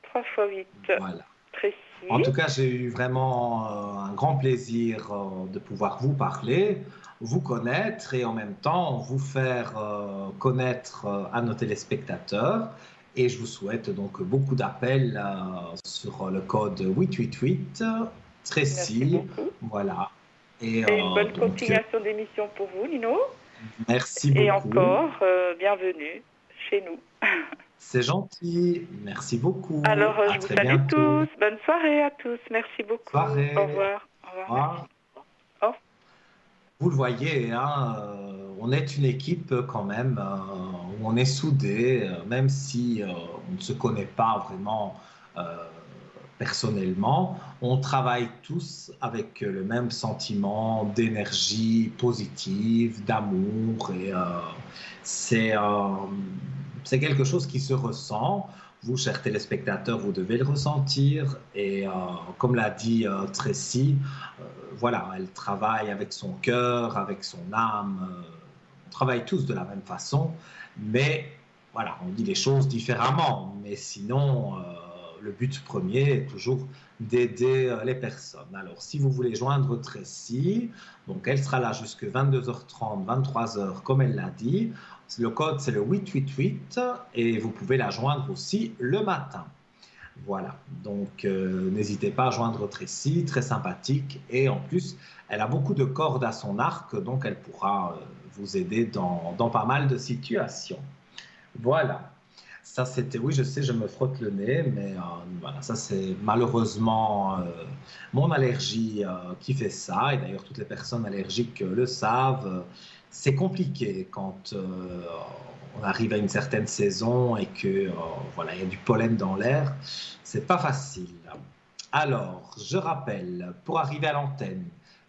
3 x 8, Voilà. précis. En tout cas, j'ai eu vraiment un grand plaisir de pouvoir vous parler, vous connaître et en même temps vous faire connaître à nos téléspectateurs. Et je vous souhaite donc beaucoup d'appels sur le code 888, Merci Tracy. beaucoup. Voilà. Et une bonne continuation d'émission pour vous, Nino. Merci beaucoup. Et encore, bienvenue chez nous. C'est gentil. Merci beaucoup. Alors, À je vous très salue bientôt. tous. Bonne soirée à tous. Merci beaucoup. Soirée. Au revoir. Au revoir. Au revoir. Vous le voyez, hein, on est une équipe quand même, où on est soudés, même si on ne se connaît pas vraiment personnellement. On travaille tous avec le même sentiment d'énergie positive, d'amour, et c'est quelque chose qui se ressent. Vous, chers téléspectateurs, vous devez le ressentir. Et comme l'a dit Tracy, voilà, elle travaille avec son cœur, avec son âme. On travaille tous de la même façon, mais voilà, on dit les choses différemment. Mais sinon, le but premier est toujours d'aider les personnes. Alors, si vous voulez joindre Tracy, donc elle sera là jusqu'à 22h30, 23h, comme elle l'a dit. Le code, c'est le 888 et vous pouvez la joindre aussi le matin. Voilà, donc n'hésitez pas à joindre Tracy, très sympathique. Et en plus, elle a beaucoup de cordes à son arc, donc elle pourra vous aider dans pas mal de situations. Voilà, ça c'était, oui je sais, je me frotte le nez, mais voilà, ça c'est malheureusement mon allergie qui fait ça. Et d'ailleurs, toutes les personnes allergiques le savent. C'est compliqué quand on arrive à une certaine saison et que voilà, il y a du pollen dans l'air. C'est pas facile. Alors, je rappelle, pour arriver à l'antenne,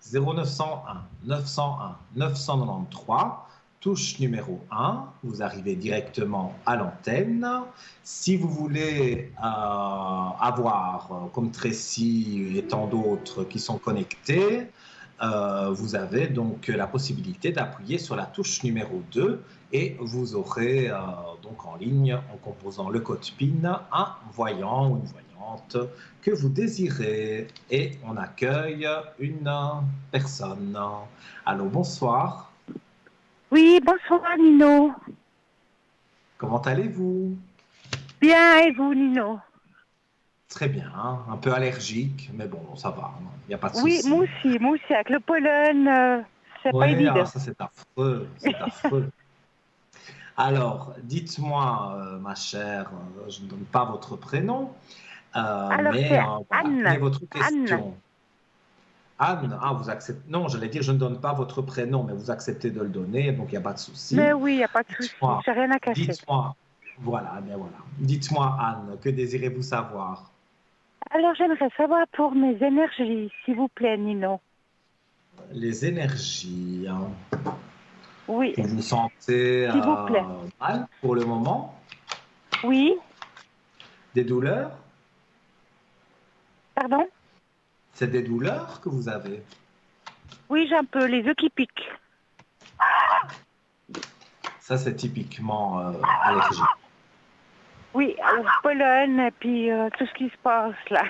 0901 901 993, touche numéro 1, vous arrivez directement à l'antenne. Si vous voulez avoir, comme Tracy et tant d'autres qui sont connectés, vous avez donc la possibilité d'appuyer sur la touche numéro 2 et vous aurez donc en ligne, en composant le code PIN, un voyant ou une voyante que vous désirez. Et on accueille une personne. Allô, bonsoir. Oui, bonsoir Nino. Comment allez-vous? Bien, et vous Nino? Très bien, hein, un peu allergique, mais bon, ça va, il n'y a pas de souci. Oui, moi aussi, avec le pollen, c'est pas évident. Ça c'est affreux, c'est affreux. Alors, dites-moi, ma chère, je ne donne pas votre prénom, Alors, mais c'est voilà, Anne. quelle est votre question? Anne, vous acceptez? Non, j'allais dire, je ne donne pas votre prénom, mais vous acceptez de le donner, donc il n'y a pas de souci. Mais oui, il n'y a pas de souci, j'ai rien à cacher. Dites-moi, voilà, bien voilà. Dites-moi, Anne, que désirez-vous savoir? Alors, j'aimerais savoir pour mes énergies, s'il vous plaît, Nino. Les énergies, hein. Oui. Vous vous sentez s'il vous plaît. Mal pour le moment? Oui. Des douleurs? Pardon? C'est des douleurs que vous avez? Oui, j'ai un peu les yeux qui piquent. Ça, c'est typiquement allergique. Oui, le pollen et puis tout ce qui se passe là.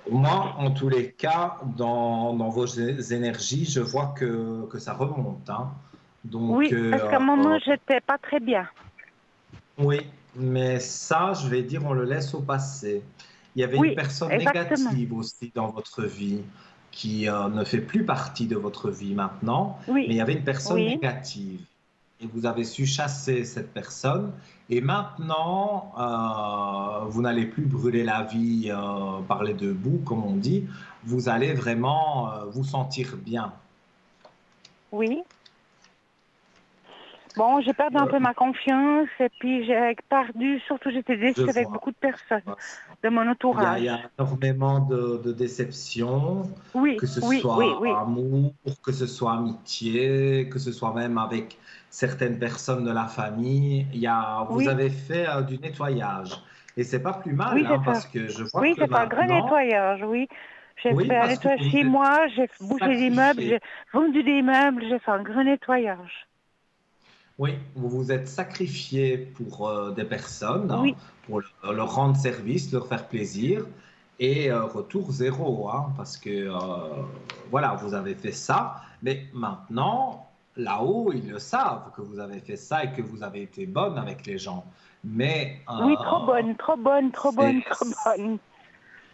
Moi, en tous les cas, dans vos énergies, je vois que ça remonte. Hein. Donc, oui, parce qu'à un moment, j'étais pas très bien. Oui, mais ça, je vais dire, on le laisse au passé. Il y avait une Oui, personne exactement. négative aussi dans votre vie qui ne fait plus partie de votre vie maintenant, mais Oui, il y avait une personne oui, négative. Et vous avez su chasser cette personne. Et maintenant, vous n'allez plus brûler la vie par les deux bouts, comme on dit. Vous allez vraiment vous sentir bien. oui. Bon, j'ai perdu un Euh, peu ma confiance et puis j'ai perdu, surtout j'étais je déçue avec vois. beaucoup de personnes de mon Il y entourage. a énormément de déceptions, Oui, que ce oui, oui, soit oui, amour, que ce soit amitié, que ce soit même avec certaines personnes de la famille. Vous oui, avez fait du nettoyage. Et c'est pas plus mal, oui, hein, parce que je vois oui, que j'ai fait un grand maintenant, nettoyage, oui. J'ai oui, fait un parce que nettoyage vous chez êtes moi, j'ai bougé des meubles, sacrifié. j'ai vendu des meubles, j'ai fait un grand nettoyage. Oui, vous vous êtes sacrifié pour des personnes, hein, Oui, pour leur rendre service, leur faire plaisir, et retour zéro, hein, parce que voilà, vous avez fait ça, mais maintenant, là-haut, ils le savent que vous avez fait ça et que vous avez été bonne avec les gens. Mais oui, trop bonne, trop bonne, trop c'est, bonne, trop bonne.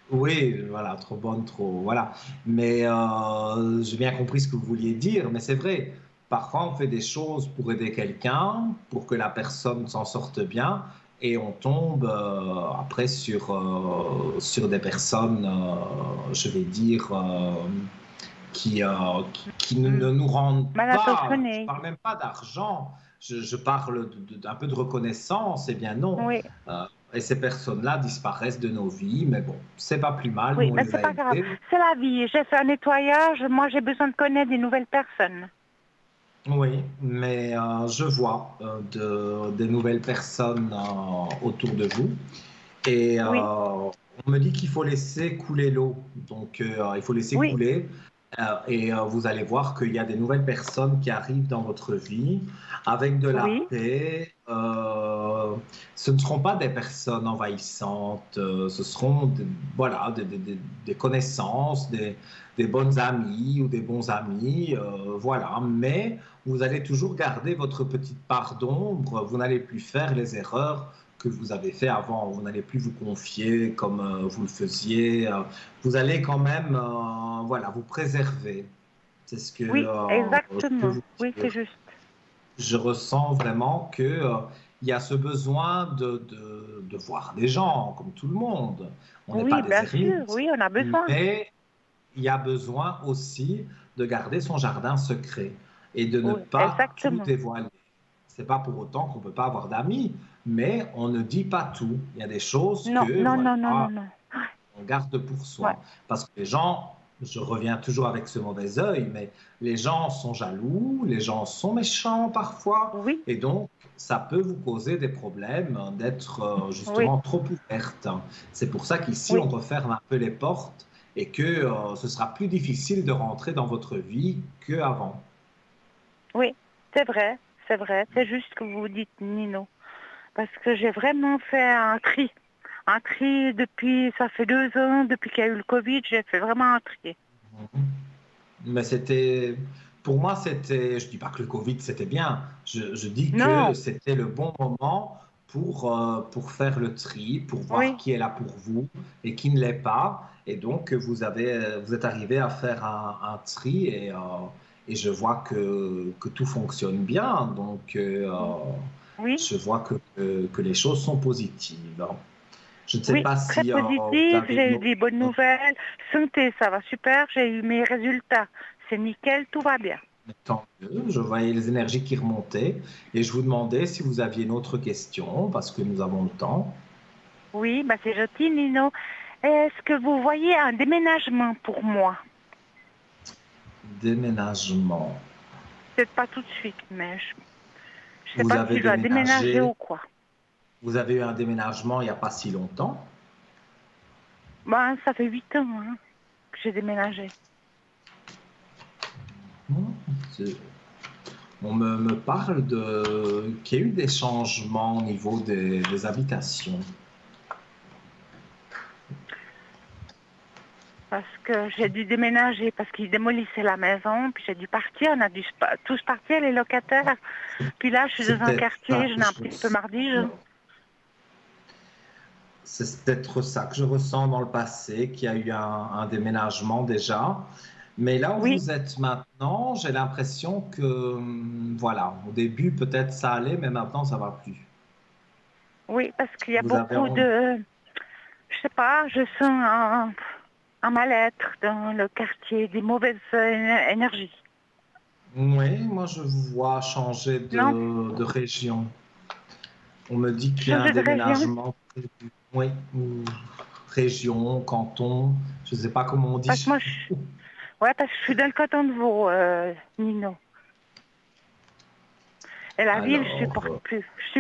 oui, voilà, trop bonne, trop, voilà. Mais j'ai bien compris ce que vous vouliez dire, mais c'est vrai. Parfois, on fait des choses pour aider quelqu'un, pour que la personne s'en sorte bien, et on tombe après sur des personnes, je vais dire, qui ne Hmm. nous rendent Mal pas, je intentionné. parle même pas d'argent, je parle d'un peu de reconnaissance, eh bien non. Oui, Euh, et ces personnes-là disparaissent de nos vies, mais bon, c'est pas plus mal, nous oui, on mais les c'est a pas grave. aidés. C'est la vie. J'ai fait un nettoyage. Moi, j'ai besoin de connaître des nouvelles personnes. Oui, mais je vois des nouvelles personnes autour de vous. Et Oui, on me dit qu'il faut laisser couler l'eau. Donc, il faut laisser oui, couler. Et vous allez voir qu'il y a des nouvelles personnes qui arrivent dans votre vie avec de la oui, paix. Ce ne seront pas des personnes envahissantes. Ce seront voilà, des connaissances, des bonnes amies ou des bons amis. Voilà. Mais vous allez toujours garder votre petite part d'ombre. Vous n'allez plus faire les erreurs que vous avez fait avant. Vous n'allez plus vous confier comme vous le faisiez. Vous allez quand même, voilà, vous préserver. C'est ce que oui, je peux exactement. vous Oui, c'est dire. juste. Je ressens vraiment que il y a ce besoin de voir des gens, comme tout le monde. On n'est pas Oui, des bien sûr. ermites, Oui, on a besoin. mais il y a besoin aussi de garder son jardin secret et de ne Oui, pas tout exactement. dévoiler. C'est pas pour autant qu'on peut pas avoir d'amis, mais on ne dit pas tout. Il y a des choses Non, que, non, voilà, non, non, non, non. on garde pour Ouais. soi. Parce que les gens, je reviens toujours avec ce mauvais œil, mais les gens sont jaloux, les gens sont méchants parfois, Oui, et donc ça peut vous causer des problèmes d'être oui, justement trop ouverte. C'est pour ça qu'ici, on oui, referme un peu les portes et que ce sera plus difficile de rentrer dans votre vie qu'avant. oui. C'est vrai, c'est vrai. C'est juste ce que vous dites, Nino. Parce que j'ai vraiment fait un tri. Un tri depuis, ça fait 2 ans, depuis qu'il y a eu le Covid, j'ai fait vraiment un tri. Mais c'était, pour moi, c'était, je dis pas que le Covid c'était bien, je dis que Non, c'était le bon moment pour faire le tri, pour voir oui, qui est là pour vous et qui ne l'est pas. Et donc, vous êtes arrivé à faire un tri et je vois que tout fonctionne bien. Donc, oui, je vois que les choses sont positives. Je ne sais oui. pas Très si vous positif, avez j'ai une eu des bonnes autre. nouvelles. Santé, ça va super, j'ai eu mes résultats. C'est nickel, tout va bien. Tant mieux, je voyais les énergies qui remontaient et je vous demandais si vous aviez une autre question parce que nous avons le temps. Oui, bah c'est gentil, Nino. Est-ce que vous voyez un déménagement pour moi? Déménagement. Peut-être pas tout de suite, mais je sais Vous pas si avez je dois déménager déménagé, ou quoi. vous avez eu un déménagement il n'y a pas si longtemps. Ben, ça fait 8 ans hein, que j'ai déménagé. Hmm, c'est- On me parle qu'il y a eu des changements au niveau des habitations. Parce que j'ai dû déménager, parce qu'ils démolissaient la maison, puis j'ai dû partir, on a dû tous partir, les locataires. Puis là, je suis C'est dans un peut-être ça quartier, j'en que ai un je petit peu mardi. ressens. c'est peut-être ça que je ressens dans le passé, qu'il y a eu un déménagement déjà. Mais là où Oui, vous êtes maintenant, j'ai l'impression que, voilà, au début peut-être ça allait, mais maintenant ça va plus. oui, parce qu'il y a Vous avez beaucoup honte. de, je sais pas, je sens un mal-être dans le quartier, des mauvaises énergies. Oui, moi je vous vois changer Non? de région. On me dit qu'il y a un Changer de région? déménagement prévu. Oui, ou région, canton, je ne sais pas comment on Parce que dit. moi, ouais, parce que je suis dans le canton de Vaud, Nino. Et la ville, je Alors, supporte plus. Je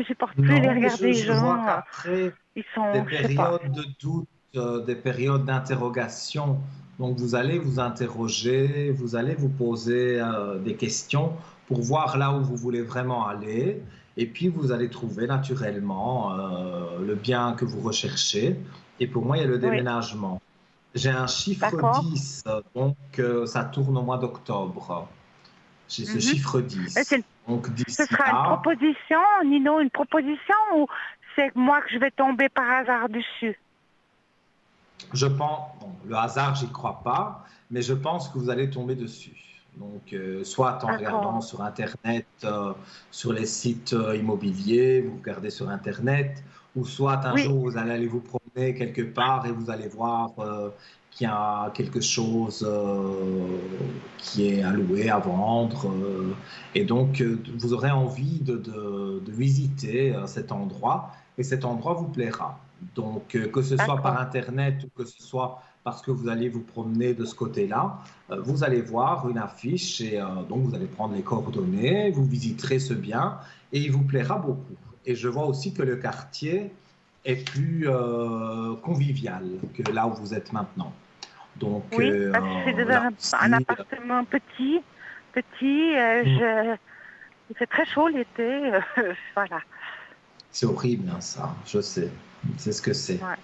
supporte plus les non, mais regarder les je vois gens. qu'après Ils des sont, je sais pas. périodes de doute, des périodes d'interrogation, donc vous allez vous interroger, vous allez vous poser des questions pour voir là où vous voulez vraiment aller, et puis vous allez trouver naturellement le bien que vous recherchez. Et pour moi, il y a le Oui, déménagement. J'ai un chiffre d'accord. 10, donc ça tourne au mois d'octobre. J'ai ce Mhm. chiffre Et 10. Donc ce d'ici sera une là, proposition, Nino, une proposition ou c'est moi que je vais tomber par hasard dessus? je pense, bon, le hasard, j'y crois pas, mais je pense que vous allez tomber dessus. Donc, soit en D'accord. regardant sur Internet, sur les sites immobiliers, vous regardez sur Internet, ou soit un Oui, jour vous allez aller vous promener quelque part et vous allez voir qu'il y a quelque chose qui est à louer, à vendre, et donc vous aurez envie de visiter cet endroit, et cet endroit vous plaira. Donc, que ce soit par d'accord. Internet ou que ce soit parce que vous allez vous promener de ce côté-là, vous allez voir une affiche et donc vous allez prendre les coordonnées, vous visiterez ce bien et il vous plaira beaucoup. Et je vois aussi que le quartier est plus convivial que là où vous êtes maintenant. Donc Oui, parce que je suis dans là un aussi, appartement petit, petit. Il fait très chaud l'été. Voilà. c'est horrible hein, ça, je sais, c'est ce que c'est. Ouais.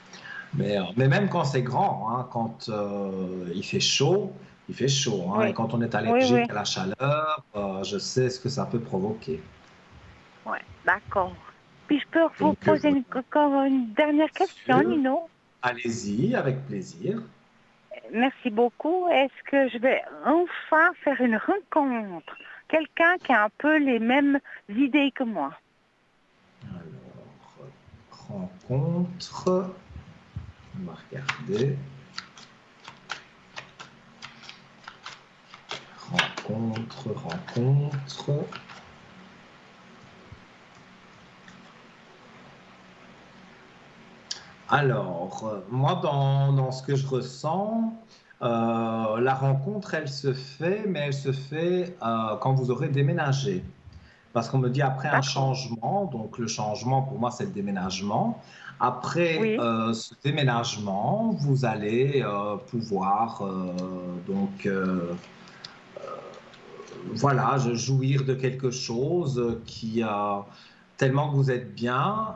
Mais même quand c'est grand, hein, quand il fait chaud. Hein, et Oui, quand on est oui, oui. allergique à la chaleur, je sais ce que ça peut provoquer. Ouais, d'accord. Puis je peux vous Donc, poser voilà, encore une dernière question, sûr. Nino. Allez-y, avec plaisir. Merci beaucoup. Est-ce que je vais enfin faire une rencontre? Quelqu'un qui a un peu les mêmes idées que moi. Alors, rencontre. On va regarder. Rencontre. Alors, moi, dans ce que je ressens, la rencontre, elle se fait, mais elle se fait quand vous aurez déménagé. Parce qu'on me dit après un D'accord. changement, donc le changement pour moi c'est le déménagement. Après Oui. ce déménagement, vous allez pouvoir donc voilà, jouir de quelque chose qui tellement que vous êtes bien,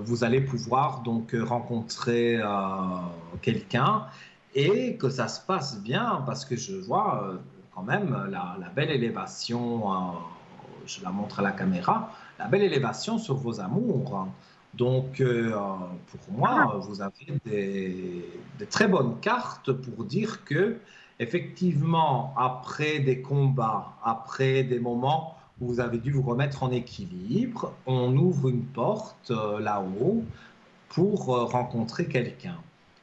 vous allez pouvoir donc rencontrer quelqu'un et que ça se passe bien parce que je vois quand même la belle élévation, je la montre à la caméra, la belle élévation sur vos amours. Hein. Donc pour Ah, moi, vous avez des très bonnes cartes pour dire que effectivement, après des combats, après des moments où vous avez dû vous remettre en équilibre, on ouvre une porte là-haut pour rencontrer quelqu'un.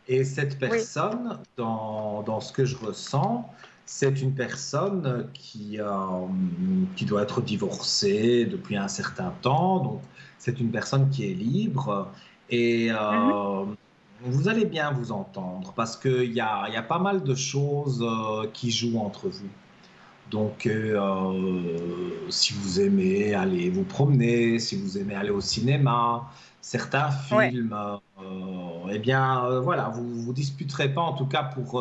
Et cette oui. personne, dans ce que je ressens, c'est une personne qui doit être divorcée depuis un certain temps. Donc, c'est une personne qui est libre. Et Mhm. vous allez bien vous entendre parce qu'il y a pas mal de choses qui jouent entre vous. Donc, si vous aimez aller vous promener, si vous aimez aller au cinéma, certains Ouais. films, eh bien, voilà, vous vous disputerez pas, en tout cas pour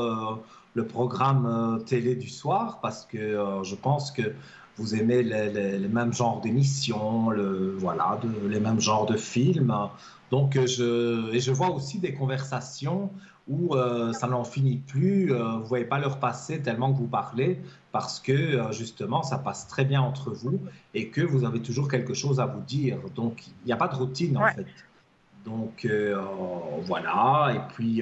le programme télé du soir, parce que je pense que vous aimez les mêmes genres d'émissions, voilà, les mêmes genres de films. Donc, et je vois aussi des conversations où ça n'en finit plus, vous ne voyez pas l'heure passer tellement que vous parlez parce que justement, ça passe très bien entre vous et que vous avez toujours quelque chose à vous dire. Donc, il n'y a pas de routine en Ouais. fait. Donc voilà, et puis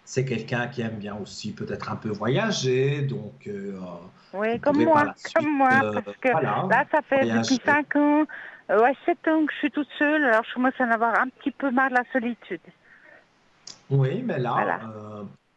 c'est quelqu'un qui aime bien aussi peut-être un peu voyager, donc Oui, vous pourrez par la suite, comme moi, parce que voilà, là, ça fait depuis voyager. 5 ans, 7 ans que je suis toute seule, alors je commence à en avoir un petit peu marre de la solitude. Oui, mais là, Voilà.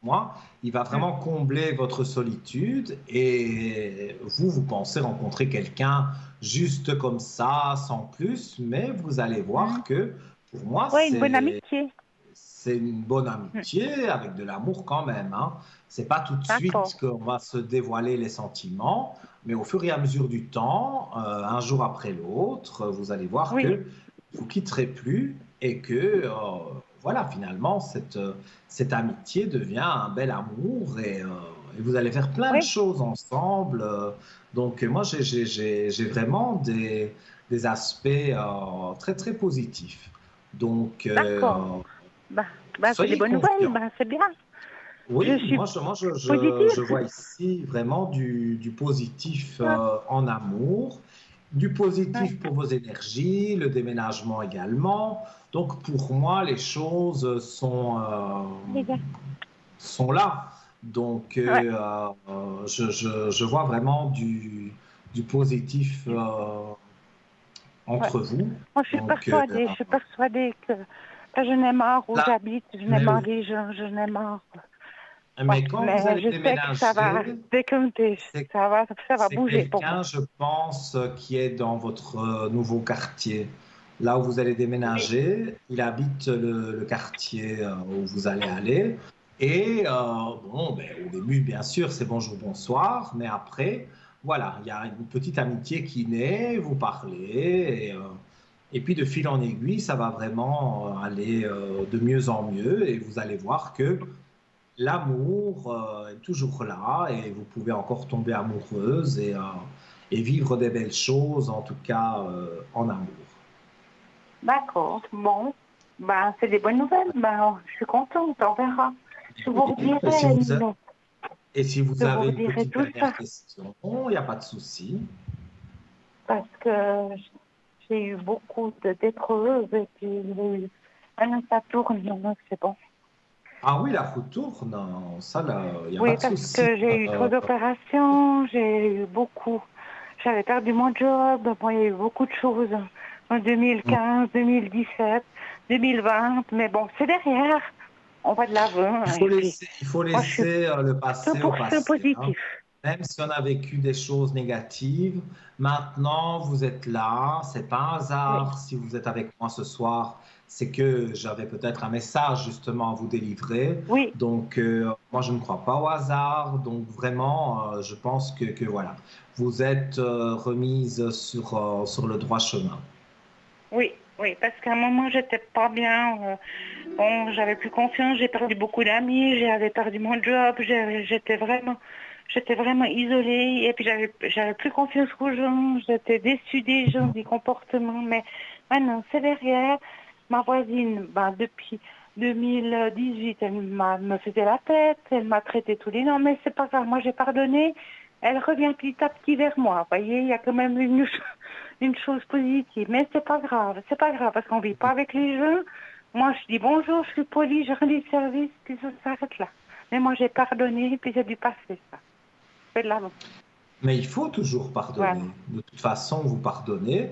moi, il va Mm. vraiment combler votre solitude et vous pensez rencontrer quelqu'un juste comme ça, sans plus, mais vous allez Mm. voir que pour moi, Ouais, une bonne amitié. c'est une bonne Mm. amitié avec de l'amour quand même, hein. C'est pas tout de D'accord. suite qu'on va se dévoiler les sentiments, mais au fur et à mesure du temps, un jour après l'autre, vous allez voir Oui, que vous quitterez plus et que voilà, finalement, cette amitié devient un bel amour et vous allez faire plein de oui, choses ensemble. Donc moi, j'ai vraiment des aspects très très positifs. Donc, d'accord. Bah, c'est des soyez bonnes nouvelles, confiants. c'est bien. Je Oui, suis je positive. vois ici vraiment du positif en amour, du Ouais, positif pour vos énergies, le déménagement également. Donc pour moi, les choses les gars. sont là. Donc Ouais. je vois vraiment du positif Ouais. entre vous. Moi, Donc je suis persuadée que je n'ai marre où là, j'habite, je n'ai mais marre oui. des gens, je n'ai marre. Ouais, Mais quand vous mais allez je sais que ça va déménager, décompter, c'est ça va C'est bouger pour moi. quelqu'un, je pense, qui est dans votre nouveau quartier. Là où vous allez Oui, déménager, il habite le quartier où vous allez aller. Et bon, ben, au début, bien sûr, c'est bonjour, bonsoir. Mais après, voilà, il y a une petite amitié qui naît, vous parlez. Et puis de fil en aiguille, ça va vraiment aller de mieux en mieux. Et vous allez voir que l'amour est toujours là et vous pouvez encore tomber amoureuse et vivre des belles choses, en tout cas en amour. d'accord. Bon, c'est des bonnes nouvelles. Je suis contente, on verra. Je vous Et si redirai, vous, Nino. et si vous Je vous avez une redirai petite tout dernière ça question, il n'y a pas de souci. parce que j'ai eu beaucoup d'épreuves et puis maintenant ça tourne, donc c'est bon. Ah oui, la roue tourne, ça, il n'y a pas Oui, de parce souci. que j'ai eu trop d'opérations, j'ai eu beaucoup. J'avais perdu mon job, bon, il y a eu beaucoup de choses en 2015, 2017, 2020, mais bon, c'est derrière. On va de l'avant et puis Il faut moi je suis laisser le passé au 100% passé, hein. positif. Même si on a vécu des choses négatives, maintenant vous êtes là. C'est pas un Oui, hasard si vous êtes avec moi ce soir. C'est que j'avais peut-être un message justement à vous délivrer. oui, Donc moi je ne crois pas au hasard. Donc vraiment, je pense que voilà, vous êtes remise sur le droit chemin. oui, oui, parce qu'à un moment j'étais pas bien. Bon, j'avais plus confiance, j'ai perdu beaucoup d'amis, j'avais perdu mon job, j'étais vraiment isolée et puis j'avais plus confiance aux gens, j'étais déçue des gens, des comportements, mais maintenant c'est derrière. Ma voisine, depuis 2018, me faisait la tête, elle m'a traité tous les noms, mais c'est pas grave, moi j'ai pardonné, elle revient petit à petit vers moi, vous voyez, il y a quand même une chose positive, mais c'est pas grave, parce qu'on vit pas avec les gens. Moi, je dis bonjour, je suis polie, je rends des services, puis ça s'arrête là. Mais moi, j'ai pardonné, puis j'ai dû passer ça. C'est de l'avant. Mais il faut toujours Voilà. pardonner. De toute façon, vous pardonnez.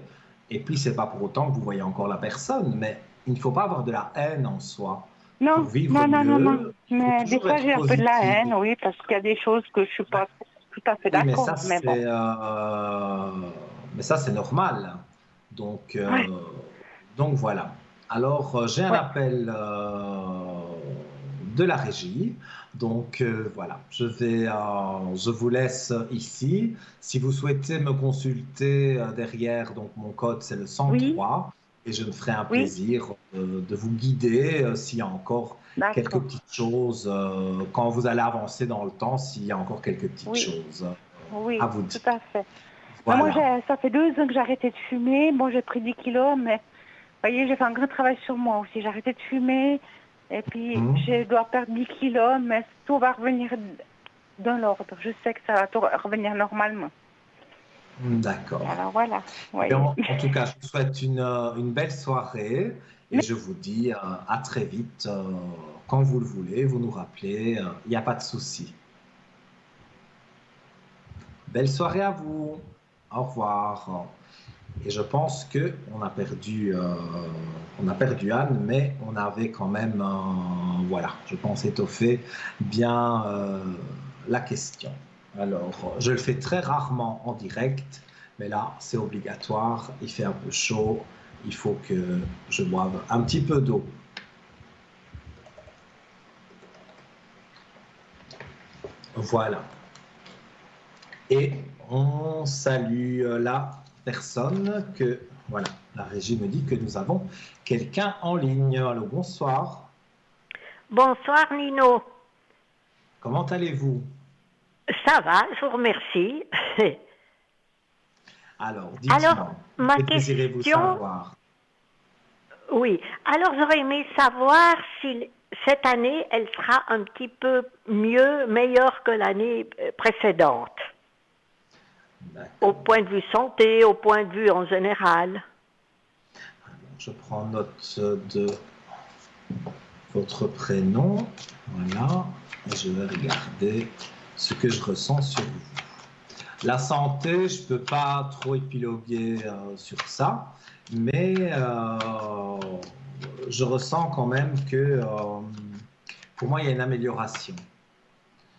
Et puis, c'est pas pour autant que vous voyez encore la personne. Mais il ne faut pas avoir de la haine en soi. Pour Non, vivre non, non, non, non. mieux, il faut Mais des toujours fois, être j'ai un peu de la positif. haine, oui, parce qu'il y a des choses que je suis Ben, pas tout à fait oui, d'accord, mais bon. mais ça, c'est normal. Donc, Ouais, donc voilà. Alors, j'ai un ouais. appel de la régie. Donc voilà, je vous laisse ici. Si vous souhaitez me consulter derrière, donc mon code c'est le Oui, 103 et je me ferai un oui, plaisir de vous guider s'il y a encore quelques d'accord. petites choses quand vous allez avancer dans le temps, s'il y a encore quelques petites Oui, choses à oui, vous tout dire. à fait. Mais moi, Voilà. ça fait 2 ans que j'ai arrêté de fumer. Bon, j'ai pris 10 kilos, mais vous voyez, j'ai fait un grand travail sur moi aussi. J'ai arrêté de fumer et puis Mhm. je dois perdre 10 kilos, mais tout va revenir dans l'ordre. Je sais que ça va tout revenir normalement. D'accord. Alors voilà. Oui. Et en tout cas, je vous souhaite une belle soirée et je vous dis à très vite. Quand vous le voulez, vous nous rappelez, il n'y a pas de souci. Belle soirée à vous. Au revoir. Et je pense que on a perdu Anne, mais on avait quand même, voilà, je pense étoffé bien la question. Alors, je le fais très rarement en direct, mais là, c'est obligatoire. Il fait un peu chaud. Il faut que je boive un petit peu d'eau. Voilà. Et on salue la personne que, voilà, la régie me dit que nous avons quelqu'un en ligne. Allô, bonsoir. Bonsoir Nino. Comment allez-vous? Ça va, je vous remercie. Alors, dites-moi, ma que désirez-vous question, savoir? oui. Alors j'aurais aimé savoir si cette année, elle sera un petit peu meilleure que l'année précédente. Au point de vue santé, au point de vue en général. Alors, je prends note de votre prénom. Voilà. Et je vais regarder ce que je ressens sur vous. La santé, je ne peux pas trop épiloguer sur ça, mais je ressens quand même que pour moi, il y a une amélioration.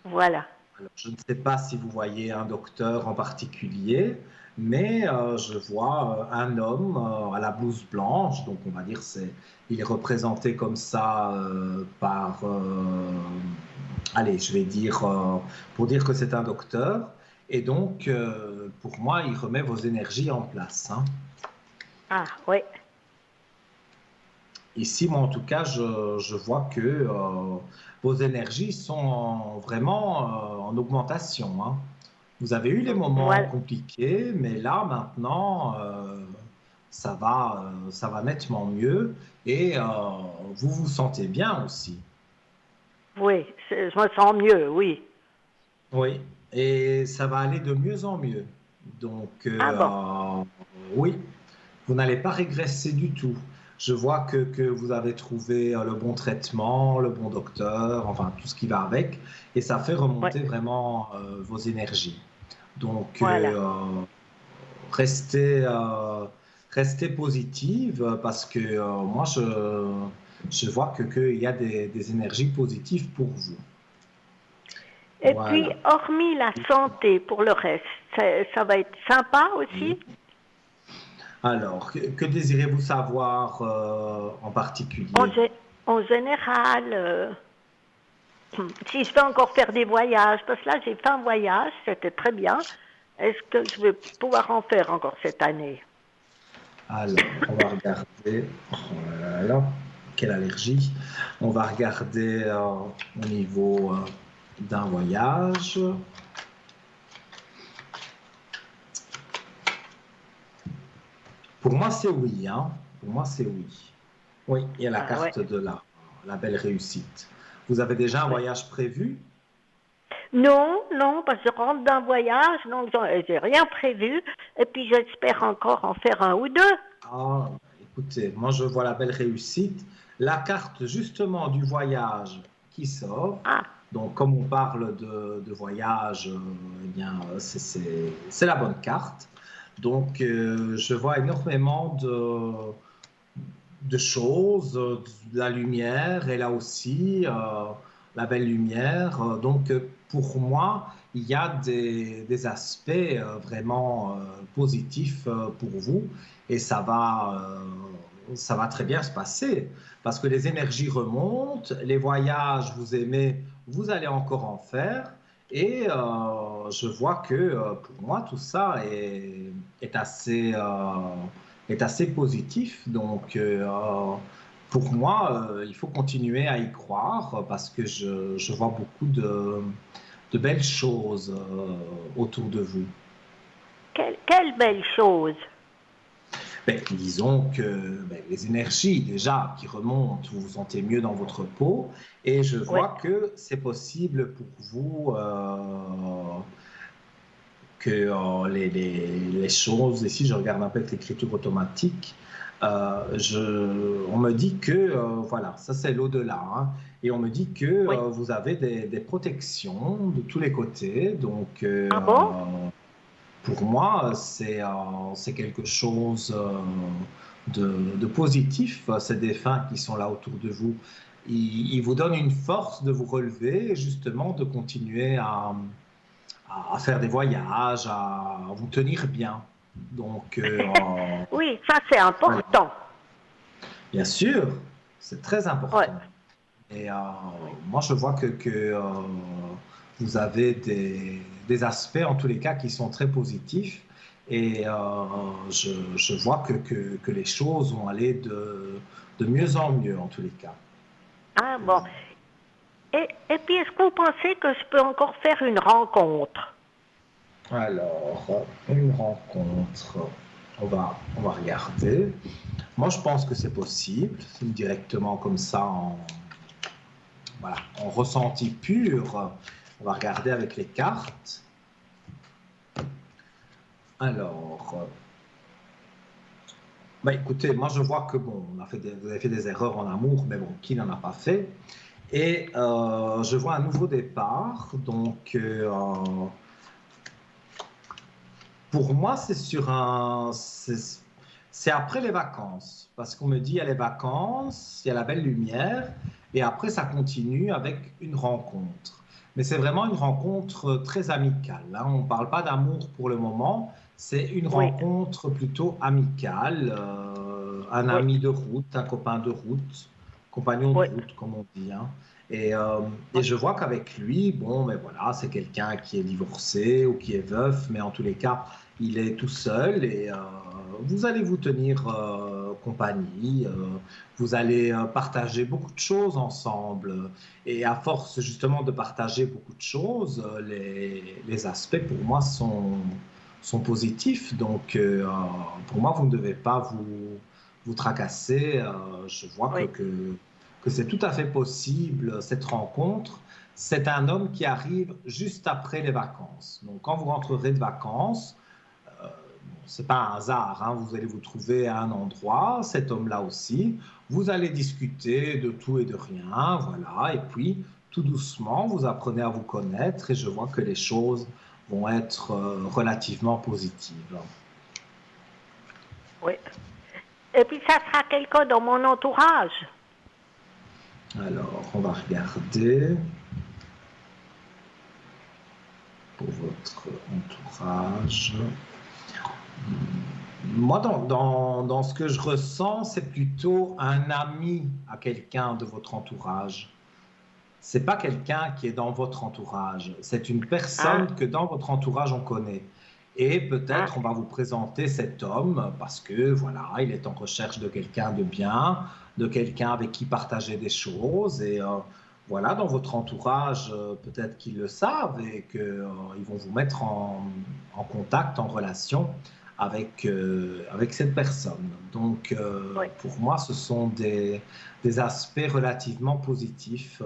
Voilà. Alors, je ne sais pas si vous voyez un docteur en particulier, mais je vois un homme à la blouse blanche, donc on va dire il est représenté comme ça par, allez, je vais dire, pour dire que c'est un docteur, et donc pour moi, il remet vos énergies en place. Hein. Ah, oui. Ici, moi, en tout cas, je vois que vos énergies sont vraiment en augmentation. Hein. Vous avez eu les moments compliqués, mais là, maintenant, ça va nettement mieux et vous vous sentez bien aussi. Oui, je me sens mieux, oui. Oui, et ça va aller de mieux en mieux. Donc, oui, vous n'allez pas régresser du tout. Je vois que vous avez trouvé le bon traitement, le bon docteur, enfin tout ce qui va avec, et ça fait remonter vraiment vos énergies. Donc, restez positive parce que moi, je vois qu'il y a des énergies positives pour vous. Et puis, hormis la santé, pour le reste, ça va être sympa aussi? Alors, que désirez-vous savoir en particulier? En général, si je vais encore faire des voyages, parce que là j'ai fait un voyage, c'était très bien. Est-ce que je vais pouvoir en faire encore cette année? Alors, on va regarder. Voilà, quelle allergie. On va regarder au niveau d'un voyage. Pour moi, c'est oui. Hein. Pour moi, c'est oui. Oui, il y a la carte de la belle réussite. Vous avez déjà un voyage prévu? Non, parce que je rentre d'un voyage, donc j'ai rien prévu. Et puis j'espère encore en faire un ou deux. Ah, écoutez, moi je vois la belle réussite. La carte justement du voyage qui sort. Ah. Donc comme on parle de voyage, eh bien c'est la bonne carte. Donc je vois énormément de choses, de la lumière, et là aussi la belle lumière. Donc pour moi, il y a des aspects vraiment positifs pour vous, et ça va très bien se passer parce que les énergies remontent, les voyages, vous aimez, vous allez encore en faire. Et je vois que pour moi, tout ça est assez positif. Donc, pour moi, il faut continuer à y croire parce que je vois beaucoup de belles choses autour de vous. Quelle belle chose! Disons que les énergies déjà qui remontent, vous vous sentez mieux dans votre peau, et je vois que c'est possible pour vous que les choses, ici je regarde un peu avec l'écriture automatique, on me dit que, voilà, ça c'est l'au-delà, hein, et on me dit que Oui. vous avez des protections de tous les côtés, donc Ah bon? pour moi c'est quelque chose de positif, ces défunts qui sont là autour de vous. Ils vous donnent une force de vous relever et justement de continuer à faire des voyages, à vous tenir bien. Donc, Oui, ça c'est voilà. important. Bien sûr, c'est très important. Ouais. Et moi, je vois que vous avez des aspects, en tous les cas, qui sont très positifs. Et je vois que les choses vont aller de mieux en mieux, en tous les cas. Ah bon. Et puis, est-ce que vous pensez que je peux encore faire une rencontre? Alors, une rencontre, on va regarder. Moi, je pense que c'est possible, directement comme ça, voilà, en ressenti pur. On va regarder avec les cartes. Alors, bah, écoutez, moi je vois que bon, vous avez fait des erreurs en amour, mais bon, qui n'en a pas fait? Et je vois un nouveau départ. Donc, pour moi, c'est après les vacances, parce qu'on me dit il y a les vacances, il y a la belle lumière, et après ça continue avec une rencontre. Mais c'est vraiment une rencontre très amicale, hein. On ne parle pas d'amour pour le moment, c'est une Oui. rencontre plutôt amicale, un Oui. ami de route, un copain de route, compagnon de Oui. route, comme on dit, hein. Et je vois qu'avec lui, bon, mais voilà, c'est quelqu'un qui est divorcé ou qui est veuf, mais en tous les cas, il est tout seul et vous allez vous tenir compagnie, vous allez partager beaucoup de choses ensemble. Et à force justement de partager beaucoup de choses, les aspects pour moi sont positifs. Donc pour moi, vous ne devez pas vous tracasser. Je vois Oui. que c'est tout à fait possible, cette rencontre. C'est un homme qui arrive juste après les vacances. Donc, quand vous rentrerez de vacances, ce n'est pas un hasard, hein, vous allez vous trouver à un endroit, cet homme-là aussi, vous allez discuter de tout et de rien, voilà, et puis tout doucement, vous apprenez à vous connaître et je vois que les choses vont être relativement positives. Oui. Et puis, ça sera quelqu'un dans mon entourage. Alors, on va regarder pour votre entourage. Moi, dans ce que je ressens, c'est plutôt un ami à quelqu'un de votre entourage. C'est pas quelqu'un qui est dans votre entourage. C'est une personne que dans votre entourage on connaît. Et peut-être on va vous présenter cet homme parce que voilà, il est en recherche de quelqu'un de bien, de quelqu'un avec qui partager des choses. Et voilà, dans votre entourage, peut-être qu'ils le savent et qu'ils vont vous mettre en contact, en relation avec cette personne. Donc, Oui. pour moi, ce sont des aspects relativement positifs.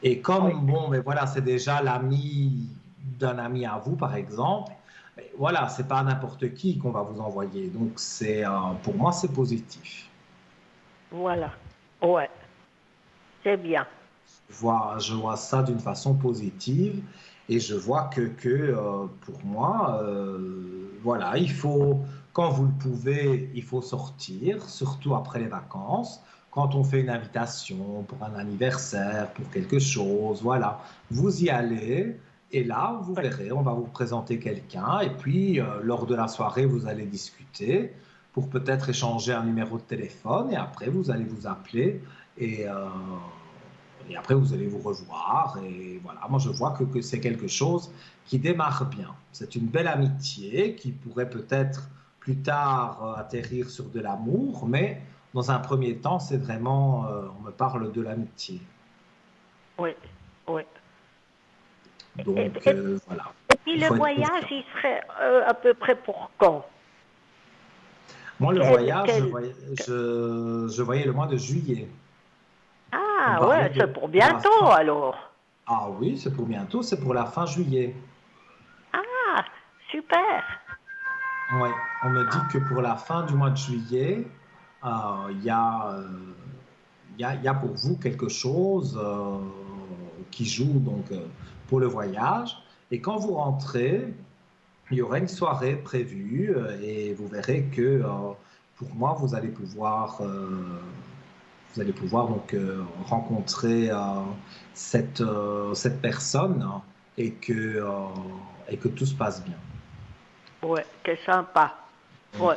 Et comme, Oui. bon, mais voilà, c'est déjà l'ami d'un ami à vous, par exemple, mais voilà, c'est pas n'importe qui qu'on va vous envoyer. Donc, pour moi, c'est positif. Voilà. Ouais. C'est bien. Je vois ça d'une façon positive et je vois que pour moi, voilà, quand vous le pouvez, il faut sortir, surtout après les vacances. Quand on fait une invitation pour un anniversaire, pour quelque chose, voilà, vous y allez et là, vous verrez, on va vous présenter quelqu'un et puis lors de la soirée, vous allez discuter pour peut-être échanger un numéro de téléphone et après, vous allez vous appeler et après, vous allez vous revoir. Et voilà, moi, je vois que c'est quelque chose qui démarre bien. C'est une belle amitié qui pourrait peut-être plus tard atterrir sur de l'amour, mais dans un premier temps, c'est vraiment, on me parle de l'amitié. Oui. Oui. Donc, voilà. Et puis, le voyage, il serait à peu près pour quand? Moi, le voyage, je voyais le mois de juillet. Ah, ouais, c'est pour bientôt, alors. Ah oui, c'est pour bientôt, c'est pour la fin juillet. Ah, super. Oui, on me dit que pour la fin du mois de juillet, il y a, il y a pour vous quelque chose qui joue donc pour le voyage. Et quand vous rentrez, il y aura une soirée prévue et vous verrez que pour moi, vous allez pouvoir donc rencontrer cette personne et que tout se passe bien. Ouais, c'est sympa. Donc, Ouais.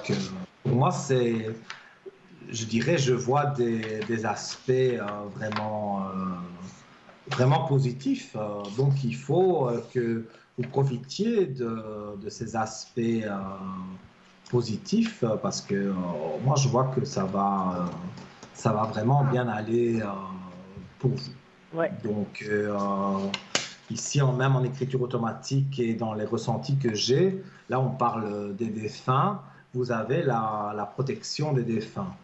pour moi, je dirais, je vois des aspects vraiment positifs. Donc, il faut que vous profitiez de ces aspects positifs parce que moi, je vois que ça va vraiment bien aller pour vous. Ouais. Donc, ici, même en écriture automatique et dans les ressentis que j'ai, là, on parle des défunts. Vous avez la protection des défunts.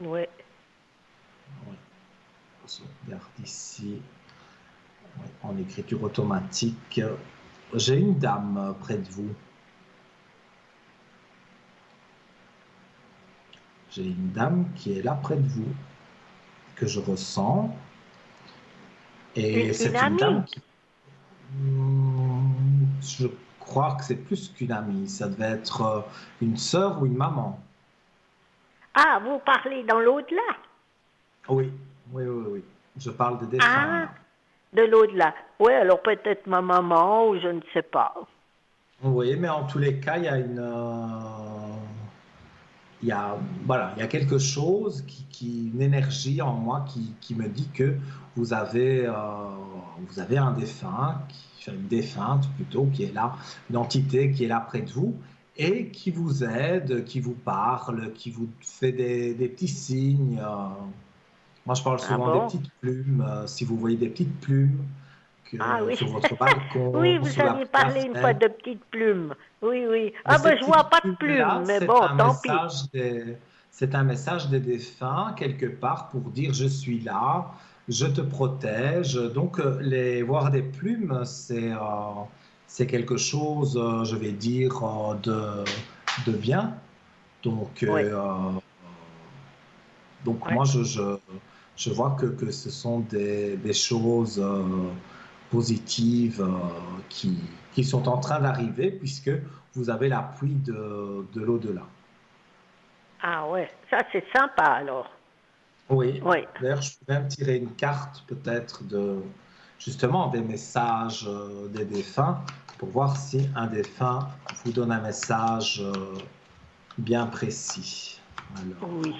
Ouais. Oui. Je regarde ici. Oui, en écriture automatique. J'ai une dame près de vous. J'ai une dame qui est là près de vous, que je ressens. Et c'est Une une dame amie. qui... Je crois que c'est plus qu'une amie. Ça devait être une sœur ou une maman. Ah, vous parlez dans l'au-delà? Oui, oui, oui, oui. Je parle des défunts, Ah, là. de l'au-delà. Oui, alors peut-être ma maman ou je ne sais pas. Oui, mais en tous les cas, il y a, voilà, il y a quelque chose une énergie en moi qui me dit que vous avez, vous avez un défunt, une défunte plutôt, qui est là, une entité qui est là près de vous et qui vous aide, qui vous parle, qui vous fait des petits signes. Moi, je parle Ah souvent des bon? petites plumes. Si vous voyez des petites plumes Ah oui. sur votre balcon, Oui, vous sous la, aviez la parlé une fois fenêtre, de petites plumes. Oui, oui. mais Ah ces ben je vois petites pas de plumes-là, plumes, mais bon, tant pis. c'est un message des défunts quelque part pour dire je suis là, je te protège. Donc voir des plumes, c'est quelque chose, je vais dire, de bien. Donc, Oui, oui. moi, je vois que ce sont des choses positives qui sont en train d'arriver puisque vous avez l'appui de l'au-delà. Ah ouais, ça c'est sympa alors. Oui, Oui. d'ailleurs, je peux même tirer une carte peut-être justement des messages des défunts pour voir si un défunt vous donne un message bien précis. Alors, Oui.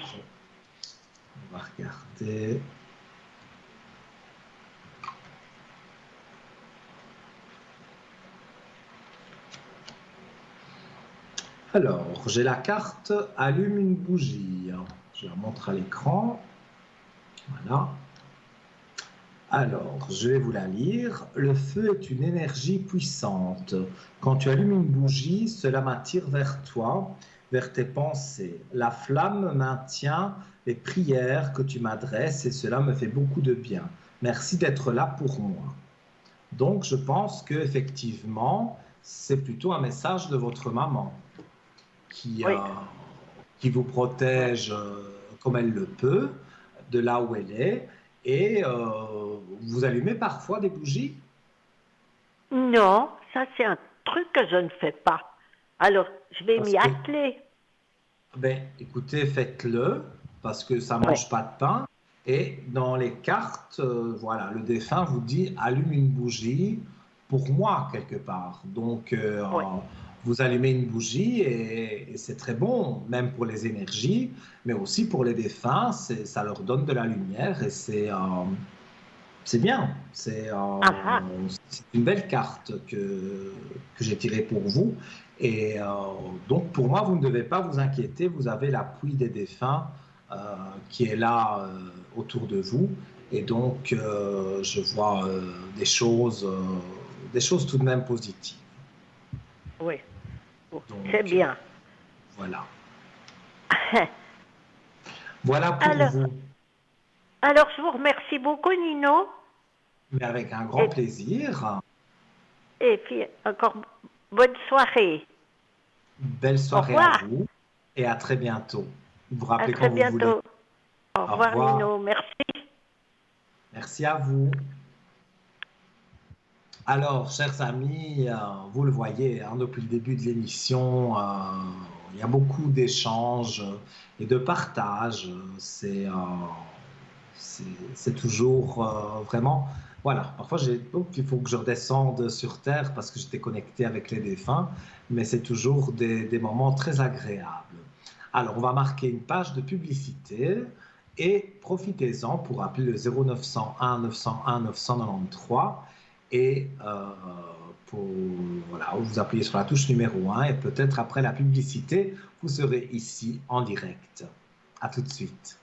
on va regarder. Alors, j'ai la carte allume une bougie. Je la montre à l'écran. Voilà. Alors, je vais vous la lire. Le feu est une énergie puissante. Quand tu allumes une bougie, cela m'attire vers toi, vers tes pensées. La flamme maintient les prières que tu m'adresses et cela me fait beaucoup de bien. Merci d'être là pour moi. Donc, je pense que effectivement, c'est plutôt un message de votre maman qui, Oui. qui vous protège comme elle le peut, de là où elle est. Et vous allumez parfois des bougies? Non, ça c'est un truc que je ne fais pas. Alors, je vais Parce m'y que, atteler. ben, écoutez, faites-le, parce que ça Oui. mange pas de pain. Et dans les cartes, voilà, le défunt vous dit allume une bougie pour moi quelque part. Donc, Oui. vous allumez une bougie et c'est très bon, même pour les énergies, mais aussi pour les défunts, ça leur donne de la lumière et c'est bien. Ah ah. C'est une belle carte que j'ai tirée pour vous. Et donc, pour moi, vous ne devez pas vous inquiéter. Vous avez l'appui des défunts qui est là autour de vous. Et donc, je vois des choses tout de même positives. Oui. Bon, c'est Donc, bien. voilà. Voilà pour Alors, vous. alors, je vous remercie beaucoup, Nino. Mais avec un grand Et, plaisir. et puis, encore bonne soirée. Belle soirée à vous et à très bientôt. Vous vous rappelez quand vous voulez. Au revoir, Nino. Merci. Merci à vous. Alors, chers amis, vous le voyez, depuis le début de l'émission, il y a beaucoup d'échanges et de partages. C'est toujours vraiment... Voilà, parfois il faut que je redescende sur Terre parce que j'étais connecté avec les défunts, mais c'est toujours des moments très agréables. Alors, on va marquer une page de publicité et profitez-en pour appeler le 0901 901 993 et voilà, vous appuyez sur la touche numéro 1 et peut-être après la publicité, vous serez ici en direct. À tout de suite.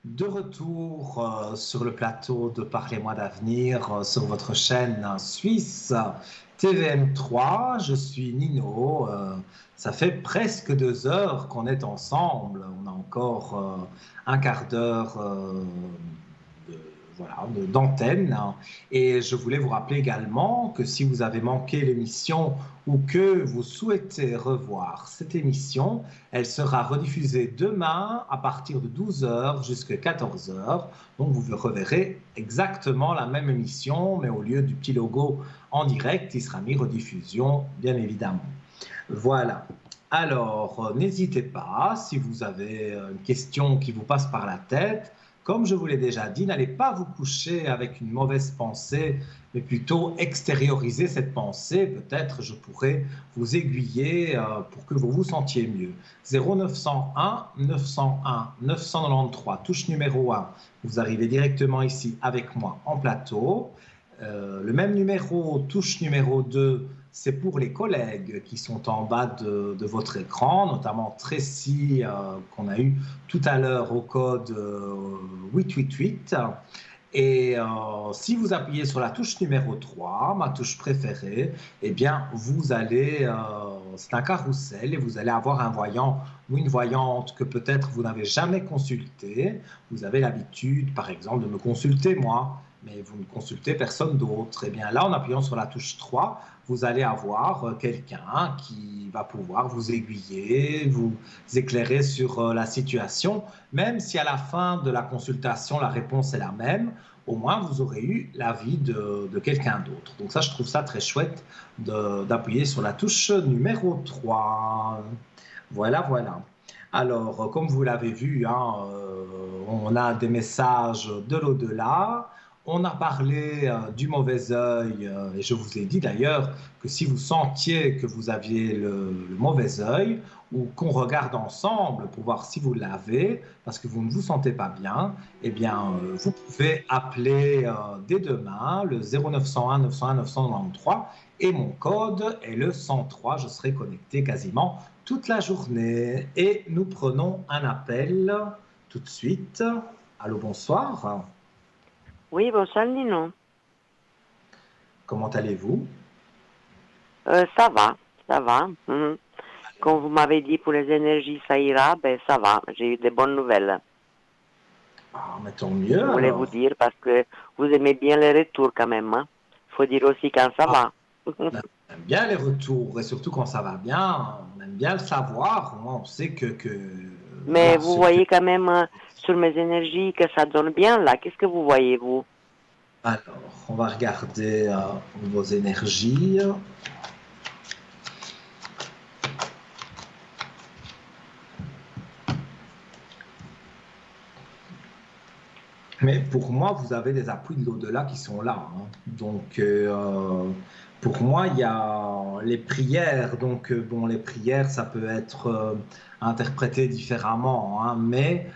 De retour sur le plateau de Parlez-moi d'avenir sur votre chaîne suisse TVM3. Je suis Nino. Ça fait presque 2 heures qu'on est ensemble. On a encore un quart d'heure d'antenne. Et je voulais vous rappeler également que si vous avez manqué l'émission ou que vous souhaitez revoir cette émission, elle sera rediffusée demain à partir de 12h jusqu'à 14h. Donc vous reverrez exactement la même émission, mais au lieu du petit logo en direct, il sera mis rediffusion, bien évidemment. Voilà. Alors, n'hésitez pas, si vous avez une question qui vous passe par la tête, comme je vous l'ai déjà dit, n'allez pas vous coucher avec une mauvaise pensée, mais plutôt extérioriser cette pensée. Peut-être je pourrais vous aiguiller pour que vous vous sentiez mieux. 0901 901 993, touche numéro 1. Vous arrivez directement ici avec moi en plateau. Le même numéro, touche numéro 2, c'est pour les collègues qui sont en bas de votre écran, notamment Tracy qu'on a eu tout à l'heure au code 888. Et si vous appuyez sur la touche numéro 3, ma touche préférée, eh bien vous allez, c'est un carrousel et vous allez avoir un voyant ou une voyante que peut-être vous n'avez jamais consulté. Vous avez l'habitude, par exemple, de me consulter moi, mais vous ne consultez personne d'autre. Et bien là, en appuyant sur la touche 3, vous allez avoir quelqu'un qui va pouvoir vous aiguiller, vous éclairer sur la situation. Même si à la fin de la consultation, la réponse est la même, au moins vous aurez eu l'avis de quelqu'un d'autre. Donc ça, je trouve ça très chouette d'appuyer sur la touche numéro 3. Voilà, voilà. Alors, comme vous l'avez vu, on a des messages de l'au-delà. On a parlé du mauvais œil, et je vous ai dit d'ailleurs que si vous sentiez que vous aviez le mauvais œil, ou qu'on regarde ensemble pour voir si vous l'avez, parce que vous ne vous sentez pas bien, eh bien, vous pouvez appeler dès demain le 0901 901 993, et mon code est le 103. Je serai connecté quasiment toute la journée. Et nous prenons un appel tout de suite. Allô, bonsoir. Oui, bonsoir Nino. Comment allez-vous? Ça va, ça va. Comme vous m'avez dit pour les énergies, ça ira, ben ça va. J'ai eu des bonnes nouvelles. Ah, mais tant mieux. Je voulais vous dire parce que vous aimez bien les retours quand même. Hein. Faut dire aussi quand ça va. On aime bien les retours et surtout quand ça va bien. On aime bien le savoir. On sait que mais voilà, vous voyez quand même sur mes énergies que ça donne bien là. Qu'est-ce que vous voyez, vous? Alors, on va regarder vos énergies. Mais pour moi, vous avez des appuis de l'au-delà qui sont là. Hein. Donc, pour moi, il y a les prières. Donc, bon, les prières, ça peut être interprété différemment. Hein, mais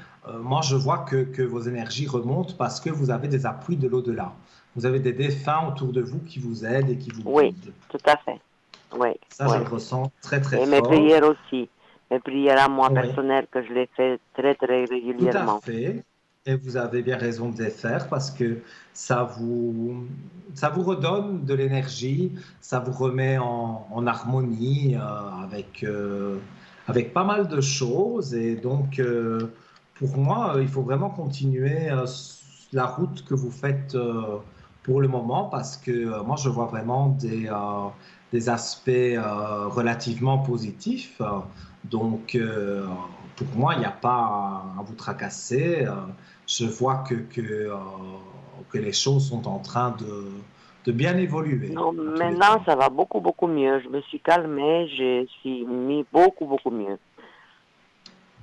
moi, je vois que vos énergies remontent parce que vous avez des appuis de l'au-delà. Vous avez des défunts autour de vous qui vous aident et qui vous guident. Oui, tout à fait. Oui, ça, je le ressens très, très fort. Et mes prières aussi. Mes prières à moi personnelles, que je les fais très, très régulièrement. Tout à fait. Et vous avez bien raison de les faire parce que ça vous, ça vous redonne de l'énergie, ça vous remet en harmonie avec pas mal de choses. Et donc, pour moi, il faut vraiment continuer la route que vous faites pour le moment parce que moi, je vois vraiment des aspects relativement positifs. Donc, pour moi, il n'y a pas à vous tracasser. Je vois que les choses sont en train de bien évoluer, Non, à tous les maintenant, cas. ça va beaucoup, beaucoup mieux. Je me suis calmée, je suis mis beaucoup, beaucoup mieux.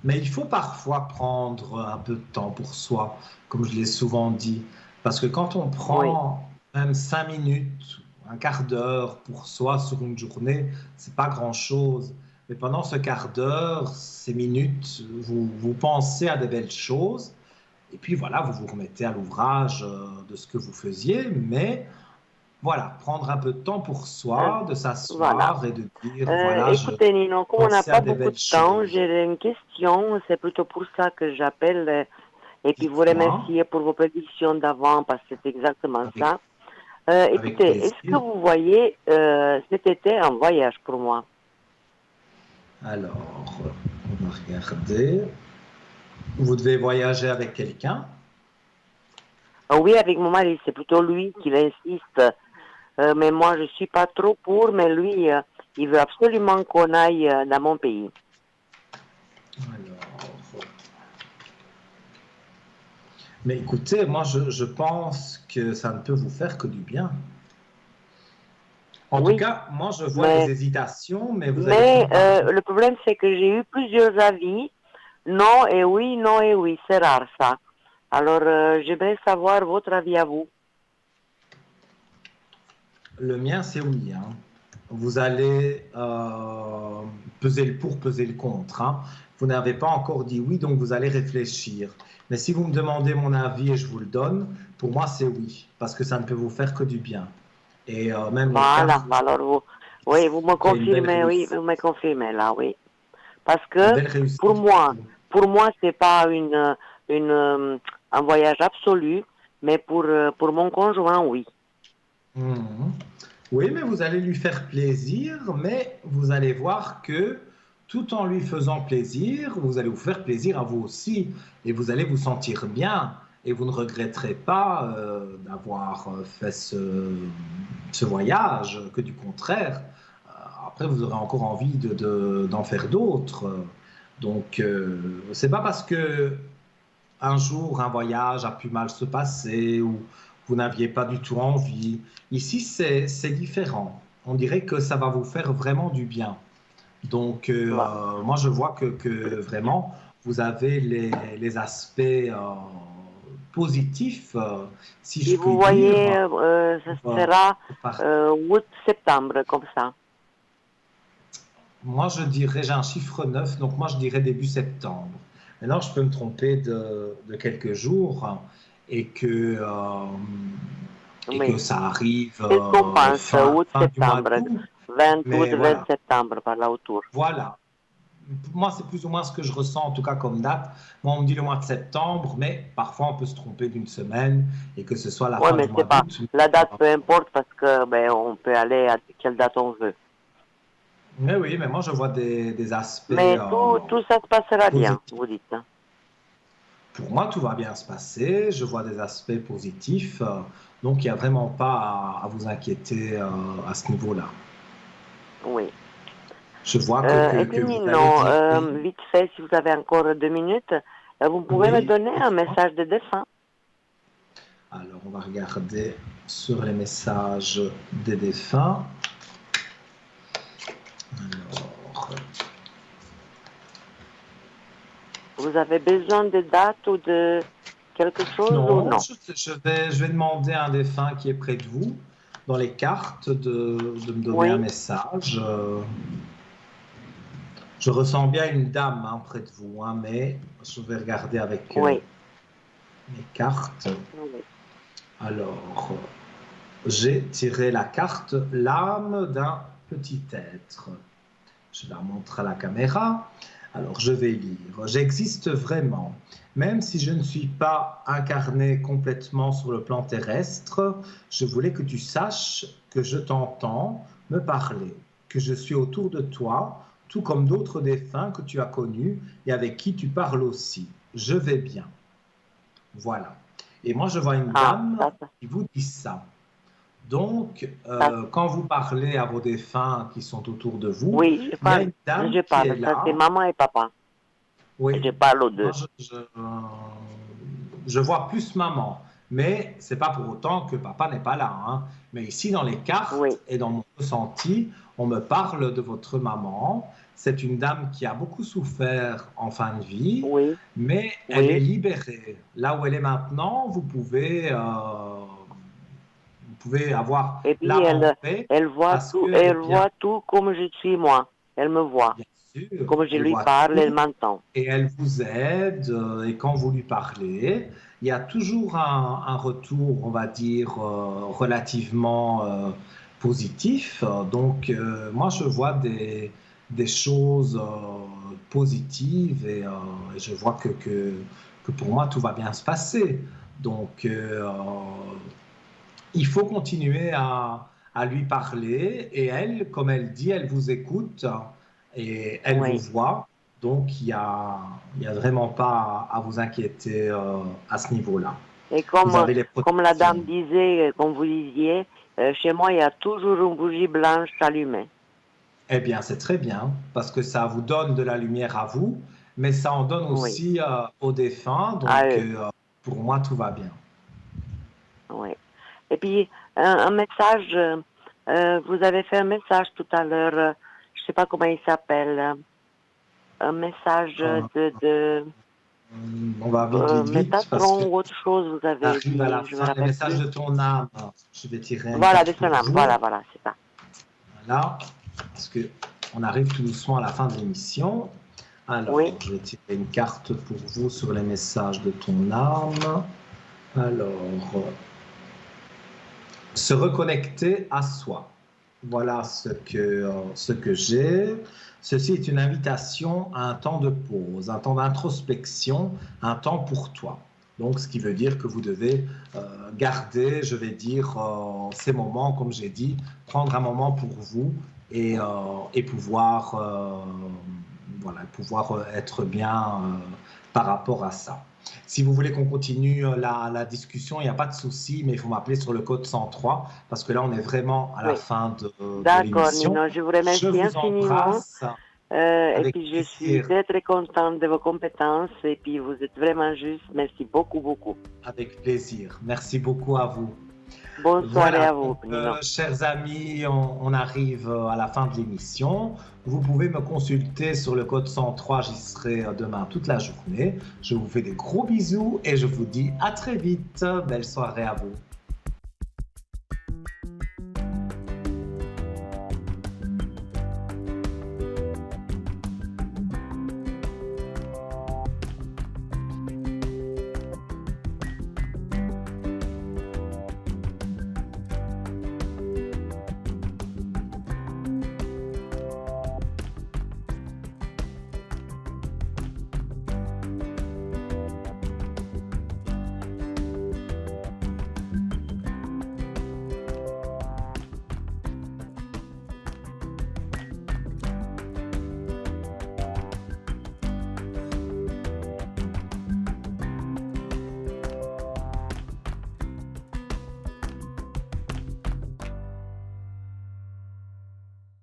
Mais il faut parfois prendre un peu de temps pour soi, comme je l'ai souvent dit. Parce que quand on Oui, prend même 5 minutes, un quart d'heure pour soi sur une journée, c'est pas grand-chose. Mais pendant ce quart d'heure, ces minutes, vous pensez à des belles choses. Et puis voilà, vous vous remettez à l'ouvrage de ce que vous faisiez. Mais voilà, prendre un peu de temps pour euh, soi, de voilà. s'asseoir et de dire, voilà, je Écoutez, Nino, comme on n'a pensais à pas des beaucoup de belles temps, choses. j'ai une question. C'est plutôt pour ça que j'appelle. Et puis vous Dites-moi, remercier pour vos prédictions d'avant, parce que c'est exactement avec, ça. avec Écoutez, est-ce que plaisir. vous voyez cet été un voyage pour moi? Alors, on va regarder. Vous devez voyager avec quelqu'un. Oui, avec mon mari, c'est plutôt lui qui insiste. Mais moi, je suis pas trop pour, mais lui, il veut absolument qu'on aille dans mon pays. Alors, mais écoutez, moi, je pense que ça ne peut vous faire que du bien. En tout Oui, cas, moi, je vois des mais, hésitations, mais vous allez mais finir par... le problème, c'est que j'ai eu plusieurs avis. Non et oui, non et oui, c'est rare ça. Alors, j'aimerais savoir votre avis à vous. Le mien, c'est oui, hein. Vous allez peser le pour, peser le contre, hein. Vous n'avez pas encore dit oui, donc vous allez réfléchir. Mais si vous me demandez mon avis et je vous le donne, pour moi, c'est oui, parce que ça ne peut vous faire que du bien. Et même les Voilà, cartes, alors vous, oui, vous me qu'il y a une belle confirmez, oui, réussite. vous me confirmez là, oui. Parce Une que belle pour réussite pour moi, vous. pour moi, c'est pas une, un voyage absolu, mais pour mon conjoint, oui. Mhm. Oui, mais vous allez lui faire plaisir, mais vous allez voir que tout en lui faisant plaisir, vous allez vous faire plaisir à vous aussi, et vous allez vous sentir bien, et vous ne regretterez pas d'avoir fait ce voyage, que du contraire. Après, vous aurez encore envie d'en faire d'autres. Donc, c'est pas parce que un jour, un voyage a pu mal se passer ou vous n'aviez pas du tout envie. Ici, c'est différent. On dirait que ça va vous faire vraiment du bien. Donc, Voilà. moi, je vois que vraiment, vous avez les aspects positifs, si Et je vous puis voyez, dire. ça pour, sera par- août-septembre, comme ça. Moi, je dirais, j'ai un chiffre 9, donc moi, je dirais début septembre. Maintenant, je peux me tromper de quelques jours et que Oui. ça arrive Qu'est-ce qu'on pense, fin du mois août-septembre, d'août. 20 août, Mais 20 voilà, septembre, par là autour. voilà. Moi, c'est plus ou moins ce que je ressens, en tout cas comme date. Moi, on me dit le mois de septembre, mais parfois, on peut se tromper d'une semaine et que ce soit la Oui, fin mais du c'est mois pas, d'août. la date peu importe parce que, ben, on peut aller à quelle date on veut. Mais oui, mais moi, je vois des aspects Mais tout ça se passera bien, positifs. vous dites, hein. Pour moi, tout va bien se passer. Je vois des aspects positifs. Donc, il n'y a vraiment pas à vous inquiéter à ce niveau-là. Oui. Je vois Et que puis, vous allez Nino, dire oui. vite fait, si vous avez encore 2 minutes, vous pouvez me Oui, donner un dites-moi. message de défunt. Alors, on va regarder sur les messages des défunts. Alors, Vous avez besoin de dates ou de quelque chose ou non, non? je vais demander à un défunt qui est près de vous, dans les cartes, de me donner un Oui, message. Je ressens bien une dame près de vous, mais je vais regarder avec oui, mes cartes. oui. Alors, j'ai tiré la carte l'âme d'un petit être. Je la montre à la caméra. Alors, je vais lire. J'existe vraiment. Même si je ne suis pas incarné complètement sur le plan terrestre, je voulais que tu saches que je t'entends me parler, que je suis autour de toi, tout comme d'autres défunts que tu as connus et avec qui tu parles aussi. Je vais bien. Voilà. Et moi, je vois une dame qui vous dit ça. Donc, quand vous parlez à vos défunts qui sont autour de vous, oui, il y a une dame qui est là. Ça, c'est maman et papa. Oui. Je parle aux deux. Je vois plus maman, mais c'est pas pour autant que papa n'est pas là. Hein. Mais ici, dans les cartes et dans mon ressenti, on me parle de votre maman. C'est une dame qui a beaucoup souffert en fin de vie, mais elle est libérée. Là où elle est maintenant, vous pouvez avoir et puis elle voit tout comme je suis moi. Elle me voit. Bien sûr, comme je lui parle, elle m'entend. Et elle vous aide. Et quand vous lui parlez, il y a toujours un retour, on va dire, relativement positif. Donc, moi, je vois des choses positives et je vois que pour moi, tout va bien se passer. Donc, il faut continuer à lui parler et elle, comme elle dit, elle vous écoute et elle vous voit. Donc, il n'y a vraiment pas à vous inquiéter à ce niveau-là. Et comme la dame disait, comme vous disiez, chez moi, il y a toujours une bougie blanche allumée. Eh bien, c'est très bien, parce que ça vous donne de la lumière à vous, mais ça en donne aussi aux défunts. Donc, pour moi, tout va bien. Oui. Et puis, un message, vous avez fait un message tout à l'heure, je ne sais pas comment il s'appelle, un message on va vite, Métatron ou autre chose, vous avez dit. À la fin, le message de ton âme. Je vais tirer voilà, de son âme, voilà, c'est ça. Voilà, parce qu'on arrive tout doucement à la fin de l'émission. Alors, je vais tirer une carte pour vous sur les messages de ton âme. Alors, se reconnecter à soi. Voilà ce que j'ai. Ceci est une invitation à un temps de pause, un temps d'introspection, un temps pour toi. Donc, ce qui veut dire que vous devez garder, je vais dire, ces moments, comme j'ai dit, prendre un moment pour vous et pouvoir être bien par rapport à ça. Si vous voulez qu'on continue la discussion, il n'y a pas de souci, mais il faut m'appeler sur le code 103 parce que là, on est vraiment à la fin de l'émission. D'accord, Nino, je vous remercie infiniment. Et puis, je suis très, très contente de vos compétences et puis vous êtes vraiment juste. Merci beaucoup, beaucoup. Avec plaisir. Merci beaucoup à vous. Bonne soirée à vous. Chers amis, on arrive à la fin de l'émission. Vous pouvez me consulter sur le code 103, j'y serai demain toute la journée. Je vous fais des gros bisous et je vous dis à très vite. Belle soirée à vous.